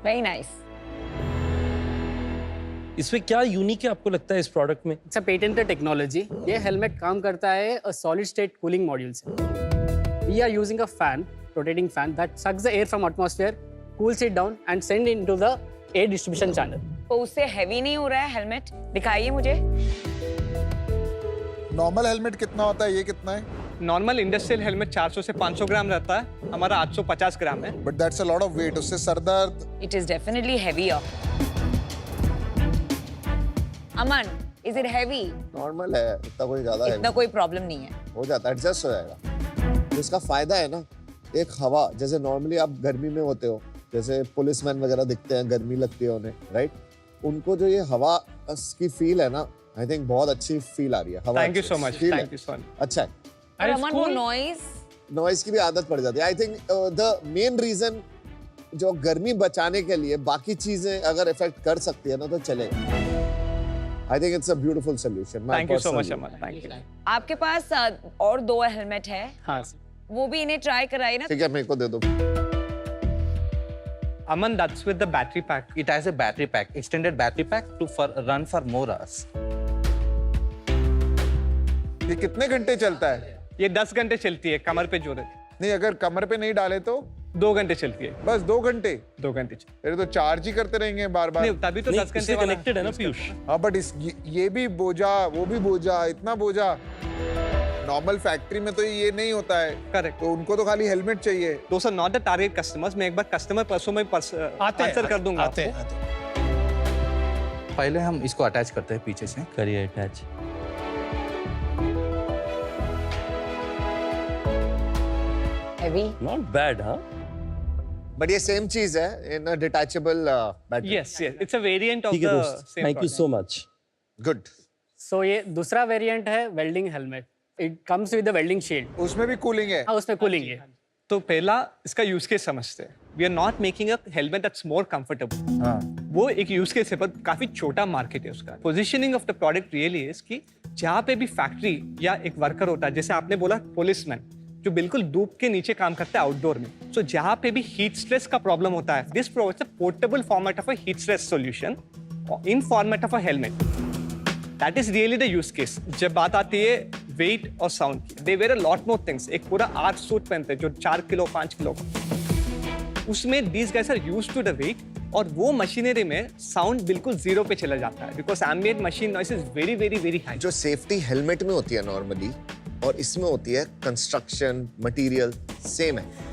Very nice. इसमें क्या यूनिक है आपको लगता है इस प्रोडक्ट में? It's a patented technology. ये हेलमेट काम करता है a solid state cooling module से। We are using a fan, rotating fan that sucks the air from atmosphere, cools it down and send into the air distribution channel. तो उससे heavy नहीं हो रहा है हेलमेट? दिखाइए मुझे। नॉर्मल हेलमेट कितना होता है, ये कितना है? नॉर्मल इंडस्ट्रियल हेलमेट 400 से 500 ग्राम रहता है, हमारा 850 ग्राम है। But that's a lot of weight, उससे सर दर्द। It is definitely heavier. Aman, is it heavy? Normal है, इतना कोई ज्यादा है इतना कोई प्रॉब्लम नहीं है। हो जाता है, एडजस्ट हो जाएगा। इसका फायदा है ना, एक हवा, जैसे नॉर्मली आप गर्मी में होते हो, जैसे पुलिसमैन वगैरह दिखते हैं, गर्मी लगती है उन्हें, राइट? उनको जो ये हवा की फील है ना, आई थिंक बहुत अच्छी फील आ रही है। हवा thank you so much, feel है। Thank you so much. अच्छा है। और अमन वो नॉइज नॉइज की भी आदत पड़ जाती है। I think the main reason जो गर्मी बचाने के लिए बाकी चीजें अगर इफेक्ट कर सकती है ना, तो चलेगा। I think it's a beautiful solution. Thank you so much Aman, thank you. आपके पास और 2 हेलमेट है, हाँ वो भी इन्हें ट्राई कराइए ना। ठीक है, मेरे को दे दो। Aman, that's with the battery pack. It has a battery pack, extended battery pack to run for more hours. ये कितने घंटे चलता है? ये 10 घंटे चलती है कमर पे जोड़े। नहीं, अगर कमर पे नहीं डाले तो 2 घंटे चलती है, बस 2 घंटे। 2 घंटे फिर तो चार्ज ही करते रहेंगे बार बार। नहीं, तभी तो 10 घंटे कनेक्टेड है ना पीयूष। हाँ, बट ये भी बोझा, वो भी बोझा, इतना बोझा। नॉर्मल फैक्ट्री में तो ये नहीं होता है। करेक्ट। तो उनको तो खाली हेलमेट चाहिए। दोस्त are not the target customers. मैं एक बार कस्टमर पर्सों में आंसर कर दूंगा। आते हैं। पहले हम इसको अटैच करते हैं पीछे से। करिए अटैच। हेवी नॉट बैड, हाँ। बट ये सेम चीज है in a detachable battery. Yes, yes. It's a variant of ठीक है the दोस्त, same thank you product. So much. Good. So ये दूसरा वेरिएंट है welding helmet. It comes with the welding shield. उसमें भी कूलिंग है। हाँ, उसमें कूलिंग है। तो पहला इसका यूज केस समझते हैं। We are not making a helmet that's more comfortable. वो एक यूज केस है, पर काफी छोटा मार्केट है उसका। Positioning of the product really is कि जहाँ पे भी फैक्ट्री या एक वर्कर होता है, जैसे आपने बोला पुलिसमैन, जो बिल्कुल धूप के नीचे काम करता है आउटडोर में, सो जहाँ पे भी हीट स्ट्रेस का प्रॉब्लम होता है, this provides a portable format of a heat stress solution in format of a helmet. That is really the use case. जब बात आती है वेट और साउंड की, they wear a lot more things. एक पूरा आर्ट सूट पहनते हैं जो 4 किलो 5 किलो का, उसमें these guys are used to the weight, और वो मशीनरी में साउंड बिल्कुल 0 पे चला जाता है, because ambient machine noise is very very very high. जो सेफ्टी हेलमेट में होती है नॉर्मली और इसमें होती है कंस्ट्रक्शन मटेरियल सेम है।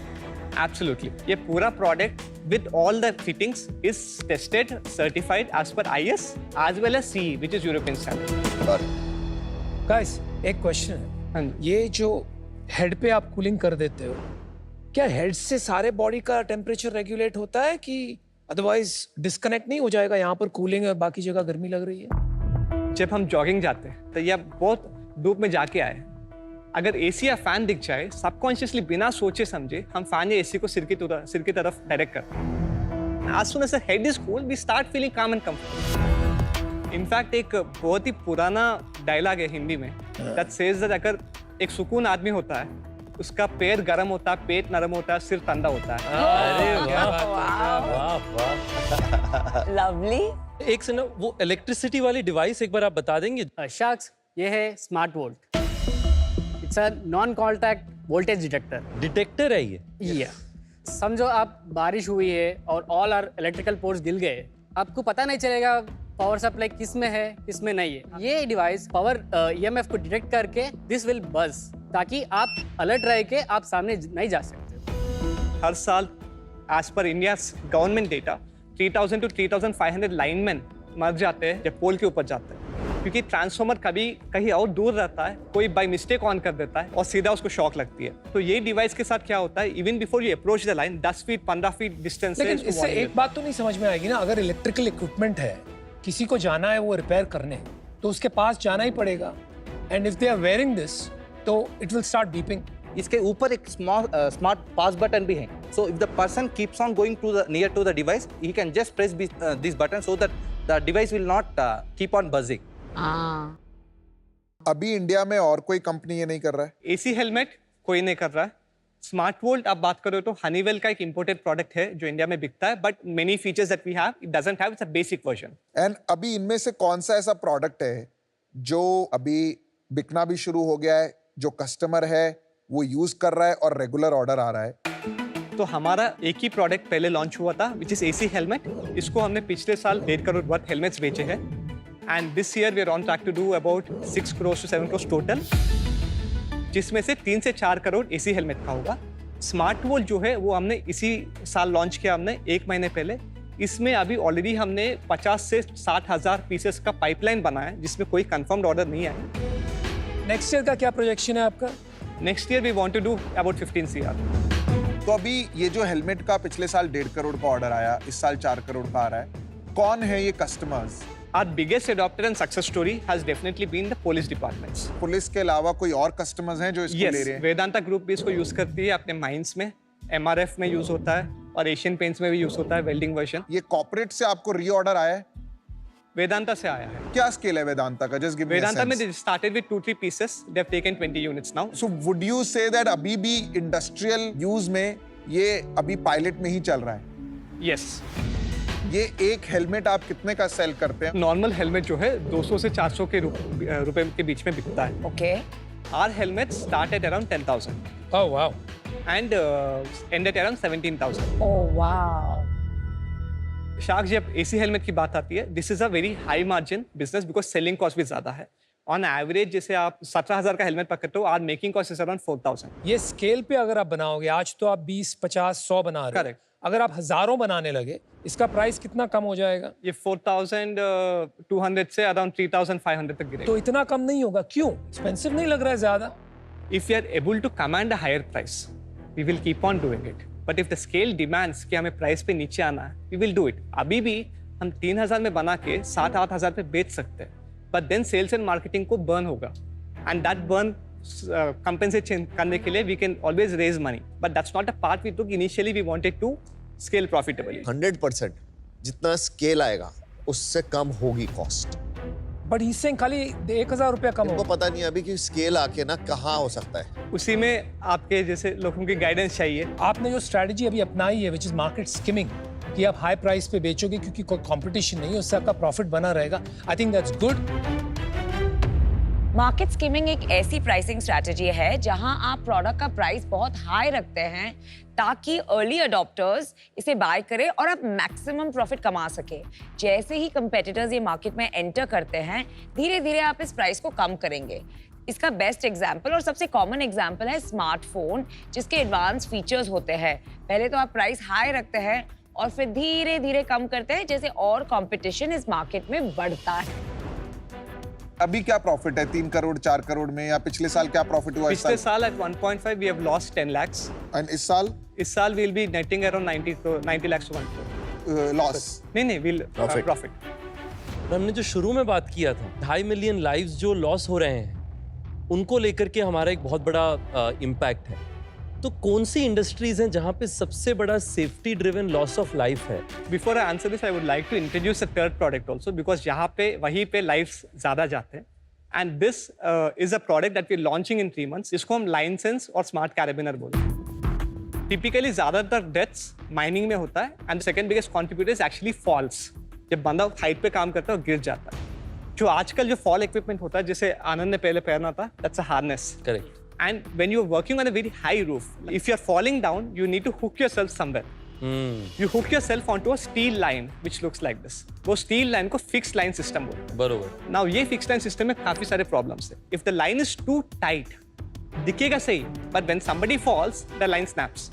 Absolutely. ये पूरा product with all the fittings is tested, certified as per IS as well as CE, which is European standard. और गाइस, एक क्वेश्चन हाँ है। जी। ये जो हेड पे आप कूलिंग कर देते हो, क्या हेड से सारे बॉडी का टेम्परेचर रेगुलेट होता है कि अदरवाइज डिस्कनेक्ट नहीं हो जाएगा? यहाँ पर कूलिंग है, बाकी जगह गर्मी लग रही है। जब हम जॉगिंग जाते हैं तो या बहुत धूप में जाके आए, अगर एसी या फैन दिख जाए, सबकॉन्शियसली बिना सोचे समझे हम फैन या एसी को सिर की तरफ डायरेक्ट करते हैं। As soon as the head is cool, we start feeling calm and comfortable. In fact एक बहुत ही पुराना डायलॉग है हिंदी में that says that अगर एक सुकून आदमी होता है, उसका पैर गर्म होता है, पेट नरम होता है, सिर ठंडा होता है। अरे वाह वाह वाह। लवली। एक से ना वो इलेक्ट्रिसिटी वाली डिवाइस एक बार आप बता देंगे? शार्क्स, ये है smart volt. It's a non contact voltage detector. Detector है ये? या समझो आप बारिश हुई है और ऑल आर इलेक्ट्रिकल पोर्ट्स गिल गए, आपको पता नहीं चलेगा पावर सप्लाई किस में है किस में नहीं है। ये डिवाइस पावर ईएमएफ को डिटेक्ट करके दिस विल बज, ताकि आप अलर्ट रह के आप सामने नहीं जा सकते। हर साल एज पर India government data 3000 to 3500 lineman मर जाते हैं जब पोल के ऊपर जाते हैं, क्योंकि ट्रांसफार्मर कभी कहीं और दूर रहता है, कोई बाय मिस्टेक ऑन कर देता है और सीधा उसको शॉक लगती है। तो ये डिवाइस के साथ क्या होता है, even before you approach the line 10 feet 15 feet distance से लेकिन इसको इससे warning एक बात तो नहीं समझ में आएगी ना, अगर इलेक्ट्रिकल इक्विपमेंट है, किसी को जाना है वो रिपेयर करने, तो उसके पास जाना ही पड़ेगा। And if they are wearing this, तो इट विल स्टार्ट बीपिंग। इसके ऊपर एक स्मार्ट पास बटन भी है, so if the person keeps on going to the near to the device, he can just press this button so that the device will not keep on buzzing. अभी India में और कोई company ये नहीं कर रहा है? एसी हेलमेट कोई नहीं कर रहा है। स्मार्ट वोल्ट आप बात करो तो हनीवेल का एक इंपोर्टेड प्रोडक्ट है जो इंडिया में बिकता है, but many features that we have it doesn't have, it's a basic version. And अभी इनमें से कौन सा ऐसा प्रोडक्ट है जो अभी बिकना भी शुरू हो गया है, जो कस्टमर है वो यूज कर रहा है और रेगुलर ऑर्डर आ रहा है? तो हमारा एक ही प्रोडक्ट पहले लॉन्च हुआ था विच इज एसी हेलमेट। इसको हमने पिछले साल 1.5 करोड़ वर्थ हेलमेट्स बेचे हैं। And this year we are on track to do about 6 crores to 7 crores total, जिसमें से 3 से 4 करोड़ एसी हेलमेट का होगा। स्मार्ट वॉल जो है वो हमने इसी साल लॉन्च किया, हमने 1 महीने पहले। इसमें अभी ऑलरेडी हमने 50 से 60 हज़ार पीसेस का पाइपलाइन बनाया है, जिसमें कोई कंफर्म्ड ऑर्डर नहीं आया। नेक्स्ट ईयर का क्या प्रोजेक्शन है आपका? Next year we want to do about 15 CR। तो अभी ये जो हेलमेट का पिछले साल 1.5 करोड़ का ऑर्डर आया, इस साल 4 करोड़ का आ रहा है, कौन है ये customers? Our biggest adopter and success story has definitely been the police departments. Police के अलावा कोई और कस्टमर्स हैं जो इसको ले Yes, रहे हैं? वेदांता ग्रुप भी इसको यूज करती है अपने माइंस में, MRF में यूज होता है और एशियन पेंट्स में भी यूज होता है वेल्डिंग वर्जन। ये कॉर्पोरेट से आपको रीऑर्डर आया है? वेदांता से आया है। क्या स्केल है वेदांता का? जस्ट गिव मी अ वेदांता में sense. they started with 2-3 pieces. They have taken 20 units now. So would you say that अभी भी इंडस्ट्रियल यूज में ये अभी पायलट में ही चल रहा है? Yes. ये एक हेलमेट आप कितने का सेल करते हैं? नॉर्मल हेलमेट जो है 200 से 400 के रुपए के बीच में बिकता है। Okay. Our helmets start at around 10,000 oh wow. and end at around 17,000. Oh wow. Shark, जब एसी हेलमेट की बात आती है, this is a very high margin business because selling cost भी ज्यादा है। ऑन एवरेज जैसे आप 17,000 का हेलमेट पकड़ते हो, our making cost is around 4,000। ये स्केल पे अगर आप बनाओगे, आज तो आप 20, 50, 100 बना रहे हो। Correct. अगर आप हजारों बनाने लगे, इसका प्राइस कितना कम हो जाएगा? ये 4,200 से अराउंड 3,500 तक गिरेगा। तो इतना कम नहीं होगा, क्यों? एक्सपेंसिव नहीं लग रहा है ज्यादा? If you are able to command a higher price, we will keep on doing it. But if the scale demands कि हमें प्राइस पे नीचे आना है, वी विल डू इट। अभी भी हम 3,000 में बना के 7-8 हज़ार पे बेच सकते हैं, but then sales and marketing को बर्न होगा, एंड दैट बर्न कंपेंसेट करने के लिए we can always raise money, but that's not a part we took initially. We wanted to scale profitably. 100% जितना स्केल आएगा उससे कम होगी कॉस्ट। बट इससे खाली 1,000 रुपया कम इनको होगा। पता नहीं अभी कि स्केल आके ना कहाँ हो सकता है। उसी में आपके जैसे लोगों की गाइडेंस चाहिए। आपने जो स्ट्रेटजी अभी अपनाई है, विच इज मार्केट स्किमिंग, कि आप हाई प्राइस पे बेचोगे क्योंकि कोई कंपटीशन नहीं है, उससे आपका प्रॉफिट बना रहेगा। I think that's good. Market skimming एक ऐसी प्राइसिंग स्ट्रैटेजी है जहां आप प्रोडक्ट का प्राइस बहुत हाई रखते हैं ताकि अर्ली अडॉप्टर्स इसे बाय करें और आप मैक्सिमम प्रॉफिट कमा सके। जैसे ही कंपेटिटर्स ये मार्केट में एंटर करते हैं, धीरे धीरे आप इस प्राइस को कम करेंगे। इसका बेस्ट एग्जाम्पल और सबसे कॉमन एग्जाम्पल है स्मार्टफोन, जिसके एडवांस फीचर्स होते हैं। पहले तो आप प्राइस हाई रखते हैं और फिर धीरे धीरे कम करते हैं जैसे और कंपटीशन इस मार्केट में बढ़ता है। अभी क्या प्रॉफिट है 3 करोड़ 4 करोड़ में, या पिछले साल क्या प्रॉफिट हुआ? पिछले साल at 1.5 we have lost 10 lakhs. And इस साल इस साल we'll be netting around 90 lakhs to 1 crore. Loss? नहीं we'll profit. और हमने जो शुरू में बात किया था, 2.5 मिलियन लाइव्स जो लॉस हो रहे हैं, उनको लेकर के हमारा एक बहुत बड़ा इम्पैक्ट है। तो कौन सी इंडस्ट्रीज हैं जहां पे सबसे बड़ा safety driven loss of life है? Before I answer this, I would like to introduce a third product also because यहाँ पे वहीं पे lives ज़्यादा जाते हैं, and this is a product that we're launching in 3 months. इसको हम लाइन सेंस और स्मार्ट कैराबिनर बोलते हैं। टिपिकली ज़्यादातर डेथ्स माइनिंग में होता है, and second biggest contributor is actually falls. जब बंदा हाइट पे काम करता है और गिर जाता है। जो आजकल जो फॉल इक्विपमेंट होता है, जैसे आनंद ने पहले पहना था, that's a harness. Correct. And when you're working on a very high roof, if you're falling down, you need to hook yourself somewhere. You hook yourself onto a steel line, which looks like this. वो steel line को fixed line system बोलते हैं। बरोबर। Now ये fixed line system में काफी सारे problems हैं। If the line is too tight, दिखेगा सही, but when somebody falls, the line snaps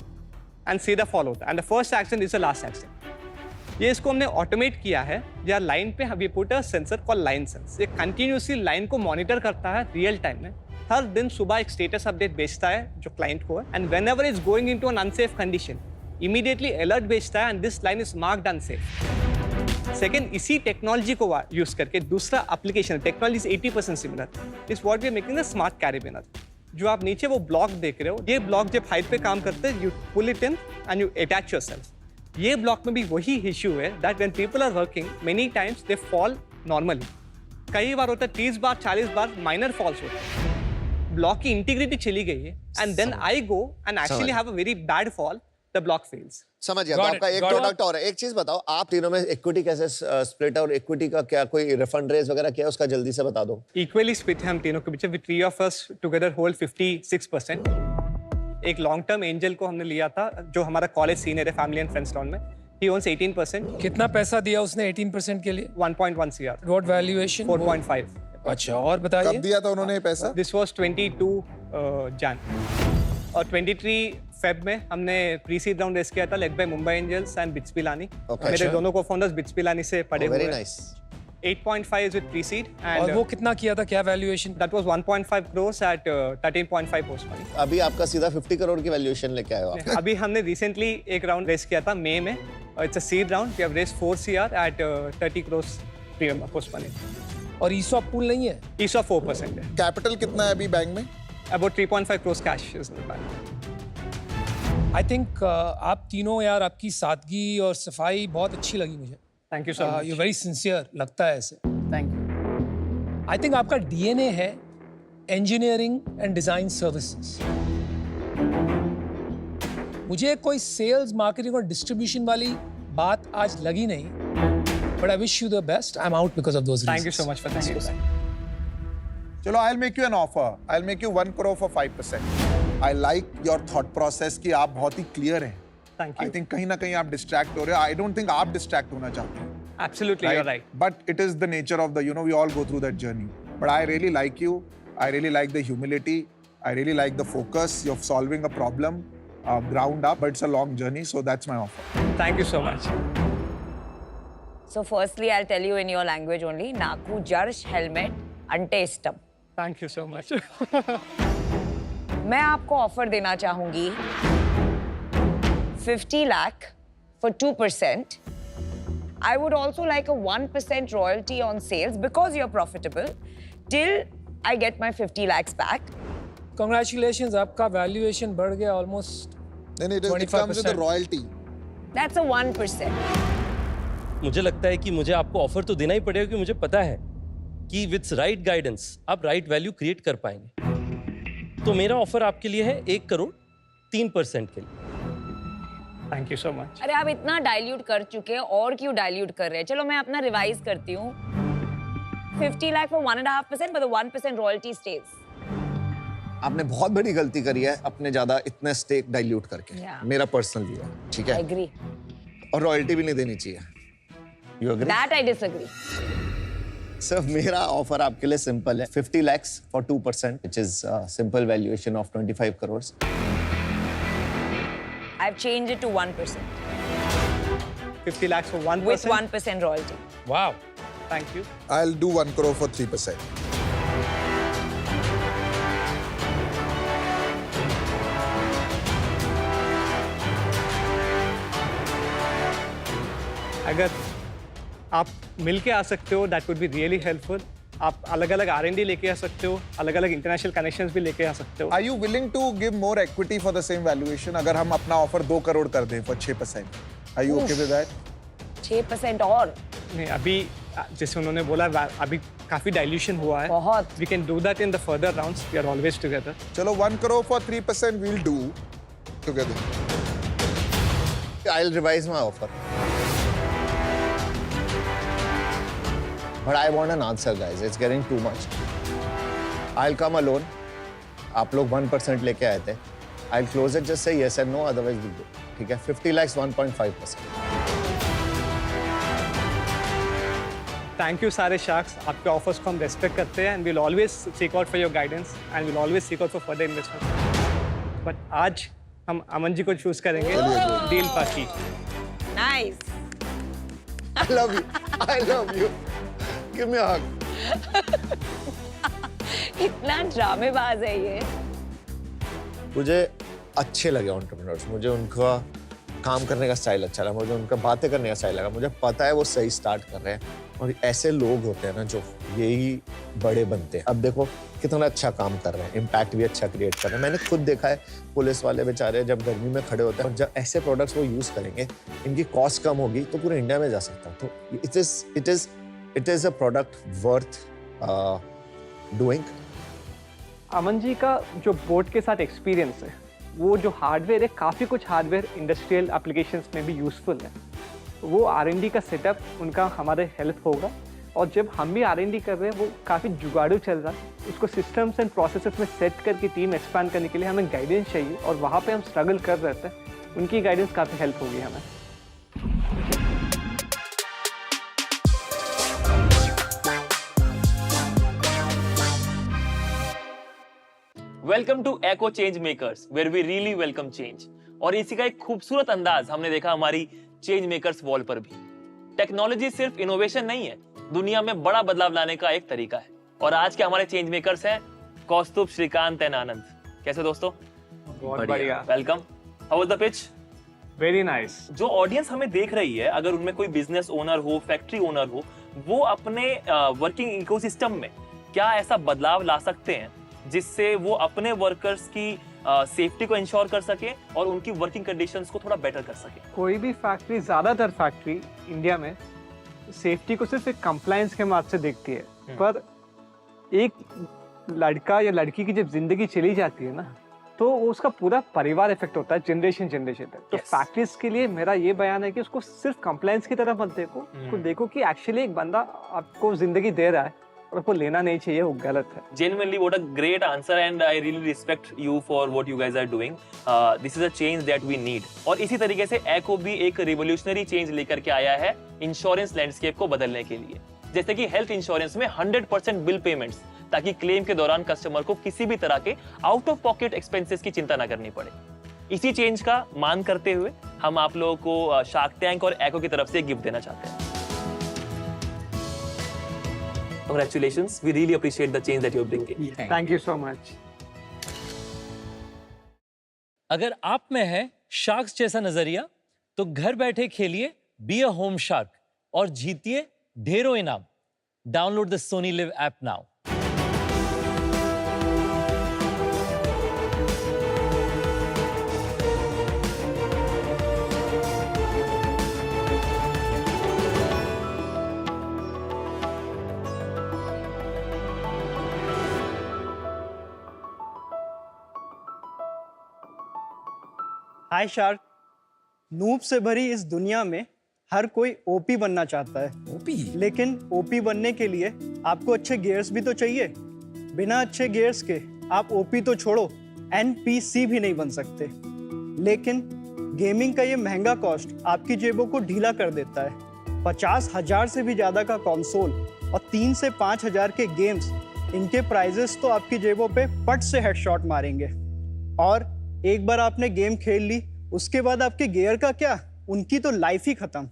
and सीधा fall होता है। And the first accident is the last accident. ये इसको हमने ऑटोमेट किया है, या लाइन पे we put a sensor called line sense. ये continuously लाइन को मॉनिटर करता है रियल टाइम में। हर दिन सुबह एक स्टेटस अपडेट भेजता है जो क्लाइंट को है, and whenever is going into an unsafe condition, immediately alert भेजता है, and this line is marked unsafe. Second, इसी टेक्नोलॉजी को यूज करके दूसरा application, technology is 80% similar, is what we are making the smart carabiner. जो आप नीचे वो ब्लॉक देख रहे हो, ये ब्लॉक जब हाइट पे काम करते हैं, you pull it in and you attach yourself. ये ब्लॉक में भी वही इश्यू है that when people are working, many times they fall normally. कई बार होता है 30 बार 40 बार माइनर फॉल्स होता है। ब्लॉक की इंटीग्रिटी चली गई है, and then I go and actually have a very bad fall, the block fails. समझ गया। तो आपका एक प्रोडक्ट और है। एक चीज बताओ, आप तीनों में इक्विटी कैसे स्प्लिट है, और इक्विटी का क्या कोई रिफंड रेज वगैरह क्या है, उसका जल्दी से बता दो। इक्वली स्प्लिट है हम तीनों के बीच। Three of us together hold 56%। एक लॉन्ग टर्म एंजल को हमने लिया था, जो हमारा कॉलेज सीनियर है फैमिली एंड फ्रेंड्स राउंड में। He owns 18%. कितना पैसा दिया उसने 18% के लिए? 1.1 CR. What valuation? 4.5. अच्छा, और बताइए। कब दिया था उन्होंने ये पैसा? This was 22 Jan. और 23 Feb में हमने प्री सीड राउंड रेस किया था, led by Mumbai angels and BITS Pilani. मेरे दोनों को फाउंडर्स बिट्स पिलानी से पड़े हुए हैं। Very nice. 8.5 with pre-seed और and वो कितना किया था, क्या valuation? that was 1.5 crores at 13.5 post money. अभी आपका सीधा 50 करोड़ की वैल्यूएशन लेके आए हो आप। अभी हमने recently एक राउंड रेस किया था मई में। It's a seed round. We have raised 4 CR at 30 crores premium post money. और ESOP pool नहीं है? ESOP 4% है। कैपिटल कितना है अभी बैंक में? About 3.5 crores cash is in the bank. I think आप तीनों यार, आपकी सादगी और सफाई बहुत अच्छी लगी मुझे। Thank you so much. You're very sincere, लगता है ऐसे। Thank you. I think आपका DNA है engineering and design services. मुझे कोई sales, marketing और distribution वाली बात आज लगी नहीं, but I wish you the best. I'm out because of those reasons. Thank you so much for thank you. चलो, I'll make you an offer. I'll make you 1 crore for 5%. I like your thought process कि आप बहुत ही clear हैं. Thank you. I think कहीं ना कहीं आप distract हो रहे हो. I don't think आप distract होना चाहते हैं. Absolutely, you're right. But it is the nature of the, we all go through that journey. But I really like you. I really like the humility. I really like the focus. You're solving a problem ground up, but it's a long journey. So that's my offer. Thank you so much. So firstly, I'll tell you in your language only. Naku jarsh helmet ante istam. Thank you so much. मैं आपको offer देना चाहूंगी 50 lakh for 2%. I would also like a 1% royalty on sales because you're profitable till I get my 50 lakhs back. Congratulations, आपका valuation बढ़ गया almost Then it comes with the royalty. That's a 1%. मुझे लगता है कि मुझे आपको ऑफर तो देना ही पड़ेगा, क्योंकि मुझे पता है कि विद राइट गाइडेंस आप राइट वैल्यू क्रिएट कर पाएंगे। तो मेरा ऑफर आपके लिए है 1 करोड़ 3% के लिए। Thank you so much. अरे आप इतना डाइल्यूट कर चुके हैं, और क्यों डाइल्यूट कर रहे हैं? चलो मैं अपना रिवाइज करती हूँ। 50 lakh for 1.5%, but the 1% royalty stays. आपने बहुत बड़ी गलती करी है अपने ज्यादा इतने स्टेक डाइल्यूट करके। Yeah. मेरा पर्सनल व्यू है, ठीक है? Agree. और रॉयल्टी भी नहीं देनी चाहिए। You agree? That I disagree. Sir मेरा ऑफर आपके लिए सिंपल है, 50 lakhs for 2%, which is simple valuation of 25 crores. I've changed it to 1% 50 lakhs for 1%. with 1% royalty. वाह, Thank you. I'll do 1 crore for 3%. अगर आप मिल के आ सकते हो, that would be really helpful. आप अलग-अलग R&D लेके आ सकते हो, अलग-अलग इंटरनेशनल कनेक्शंस भी लेके आ सकते हो। Are you willing to give more equity for the same valuation? अगर हम अपना ऑफर 2 करोड़ कर दें for 6%, are you okay with that? 6% और नहीं, अभी जैसे उन्होंने बोला अभी काफी डाइल्यूशन हुआ है। बहुत। We can do that in the further rounds. We are always together. चलो 1 crore for 3% we'll do together. I'll revise my offer. But I want an answer, guys. It's getting too much. I'll come alone. आप लोग 1% लेके आए थे. I'll close it. Just say yes and no. Otherwise, we'll do. ठीक है? 50 lakhs, 1.5%. Thank you सारे sharks. आपके offers को हम रेस्पेक्ट करते हैं and we'll always seek out for your guidance and we'll always seek out for further investment. But आज हम अमन जी को चूज करेंगे deal party. nice. I love you. I love you. Give me a hug. इतना ड्रामेबाज है ये। मुझे अच्छे लगे एंटरप्रेन्योर्स, मुझे उनका काम करने का स्टाइल अच्छा लगा, मुझे उनका बातें करने का स्टाइल लगा, मुझे पता है वो सही स्टार्ट कर रहे हैं और ऐसे लोग होते हैं ना जो यही बड़े बनते हैं। अब देखो कितना अच्छा काम कर रहे हैं, इम्पैक्ट भी अच्छा क्रिएट कर रहे हैं। मैंने खुद देखा है पुलिस वाले बेचारे जब गर्मी में खड़े होते हैं और जब ऐसे प्रोडक्ट्स वो यूज़ करेंगे, इनकी कॉस्ट कम होगी तो पूरे इंडिया में जा सकता है। तो it is a product worth doing. Aman ji का जो बोर्ड के साथ एक्सपीरियंस है, वो जो हार्डवेयर है, काफ़ी कुछ हार्डवेयर इंडस्ट्रियल एप्लीकेशंस में भी यूज़फुल है। वो R&D का सेटअप उनका हमारे हेल्प होगा और जब हम भी R&D कर रहे हैं वो काफ़ी जुगाड़ू चल रहा है, उसको सिस्टम्स एंड प्रोसेसेस में सेट करके टीम एक्सपांड करने के लिए हमें गाइडेंस चाहिए और वहाँ पे हम स्ट्रगल कर रहे थे, उनकी गाइडेंस काफ़ी हेल्प होगी हमें। Welcome to eco change makers where we really welcome change. और इसी का एक खूबसूरत अंदाज हमने देखा हमारी चेंज मेकर्स वॉल पर भी। टेक्नोलॉजी सिर्फ इनोवेशन नहीं है, दुनिया में बड़ा बदलाव लाने का एक तरीका है। और आज के हमारे चेंज मेकर्स हैं कौस्तुभ, श्रीकांत एंड आनंद। कैसे दोस्तों? बहुत बढ़िया। Welcome. How was the pitch? Very nice. जो ऑडियंस हमें देख रही है, अगर उनमें कोई बिजनेस ओनर हो, फैक्ट्री ओनर हो, वो अपने वर्किंग इकोसिस्टम में क्या ऐसा बदलाव ला सकते हैं जिससे वो अपने वर्कर्स की सेफ्टी को इंश्योर कर सके और उनकी वर्किंग कंडीशंस को थोड़ा बेटर कर सके। कोई भी फैक्ट्री, ज्यादातर फैक्ट्री इंडिया में सेफ्टी को सिर्फ एक कंप्लायंस के माध्यम से देखती है, पर एक लड़का या लड़की की जब जिंदगी चली जाती है ना, तो उसका पूरा परिवार इफेक्ट होता है, जनरेशन तक। तो फैक्ट्रीज के लिए मेरा ये बयान है कि उसको सिर्फ कंप्लायंस की तरह मत देखो, उसको देखो कि एक्चुअली एक बंदा आपको जिंदगी दे रहा है और आपको लेना नहीं चाहिए, वो गलत है। Genuinely, what a great answer, and I really respect you for what you guys are doing. This is a change that we need. और इसी तरीके से एको भी एक रिवोल्यूशनरी चेंज लेकर के आया है इंश्योरेंस लैंडस्केप को बदलने के लिए। जैसे कि हेल्थ इंश्योरेंस में 100% बिल पेमेंट्स, ताकि क्लेम के दौरान कस्टमर को किसी भी तरह के आउट ऑफ पॉकेट एक्सपेंसेस की चिंता ना करनी पड़े। इसी चेंज का मान करते हुए हम आप लोगों को शार्क टैंक और एको की तरफ से गिफ्ट देना चाहते हैं। Congratulations, we really appreciate the change that you're bringing. Thank you so much. अगर आप में है शार्क्स जैसा नजरिया, तो घर बैठे खेलिए बी अ होम शार्क और जीतिए ढेरों इनाम। Download the Sony live app now. Hi shark. Noob से भरी इस दुनिया में हर कोई ओपी बनना चाहता है। ओपी? लेकिन ओपी बनने के लिए आपको अच्छे गियर्स भी तो चाहिए। बिना अच्छे गियर्स के आप ओपी तो छोड़ो, एनपीसी भी नहीं बन सकते। लेकिन गेमिंग का ये महंगा कॉस्ट आपकी जेबों को ढीला कर देता है। 50,000 से भी ज्यादा का कंसोल और 3 से 5,000 के गेम्स, इनके प्राइजेस तो आपकी जेबों पे पट से हेडशॉट मारेंगे। और एक बार आपने गेम खेल ली, उसके बाद आपके गियर का क्या, उनकी तो लाइफ ही खत्म।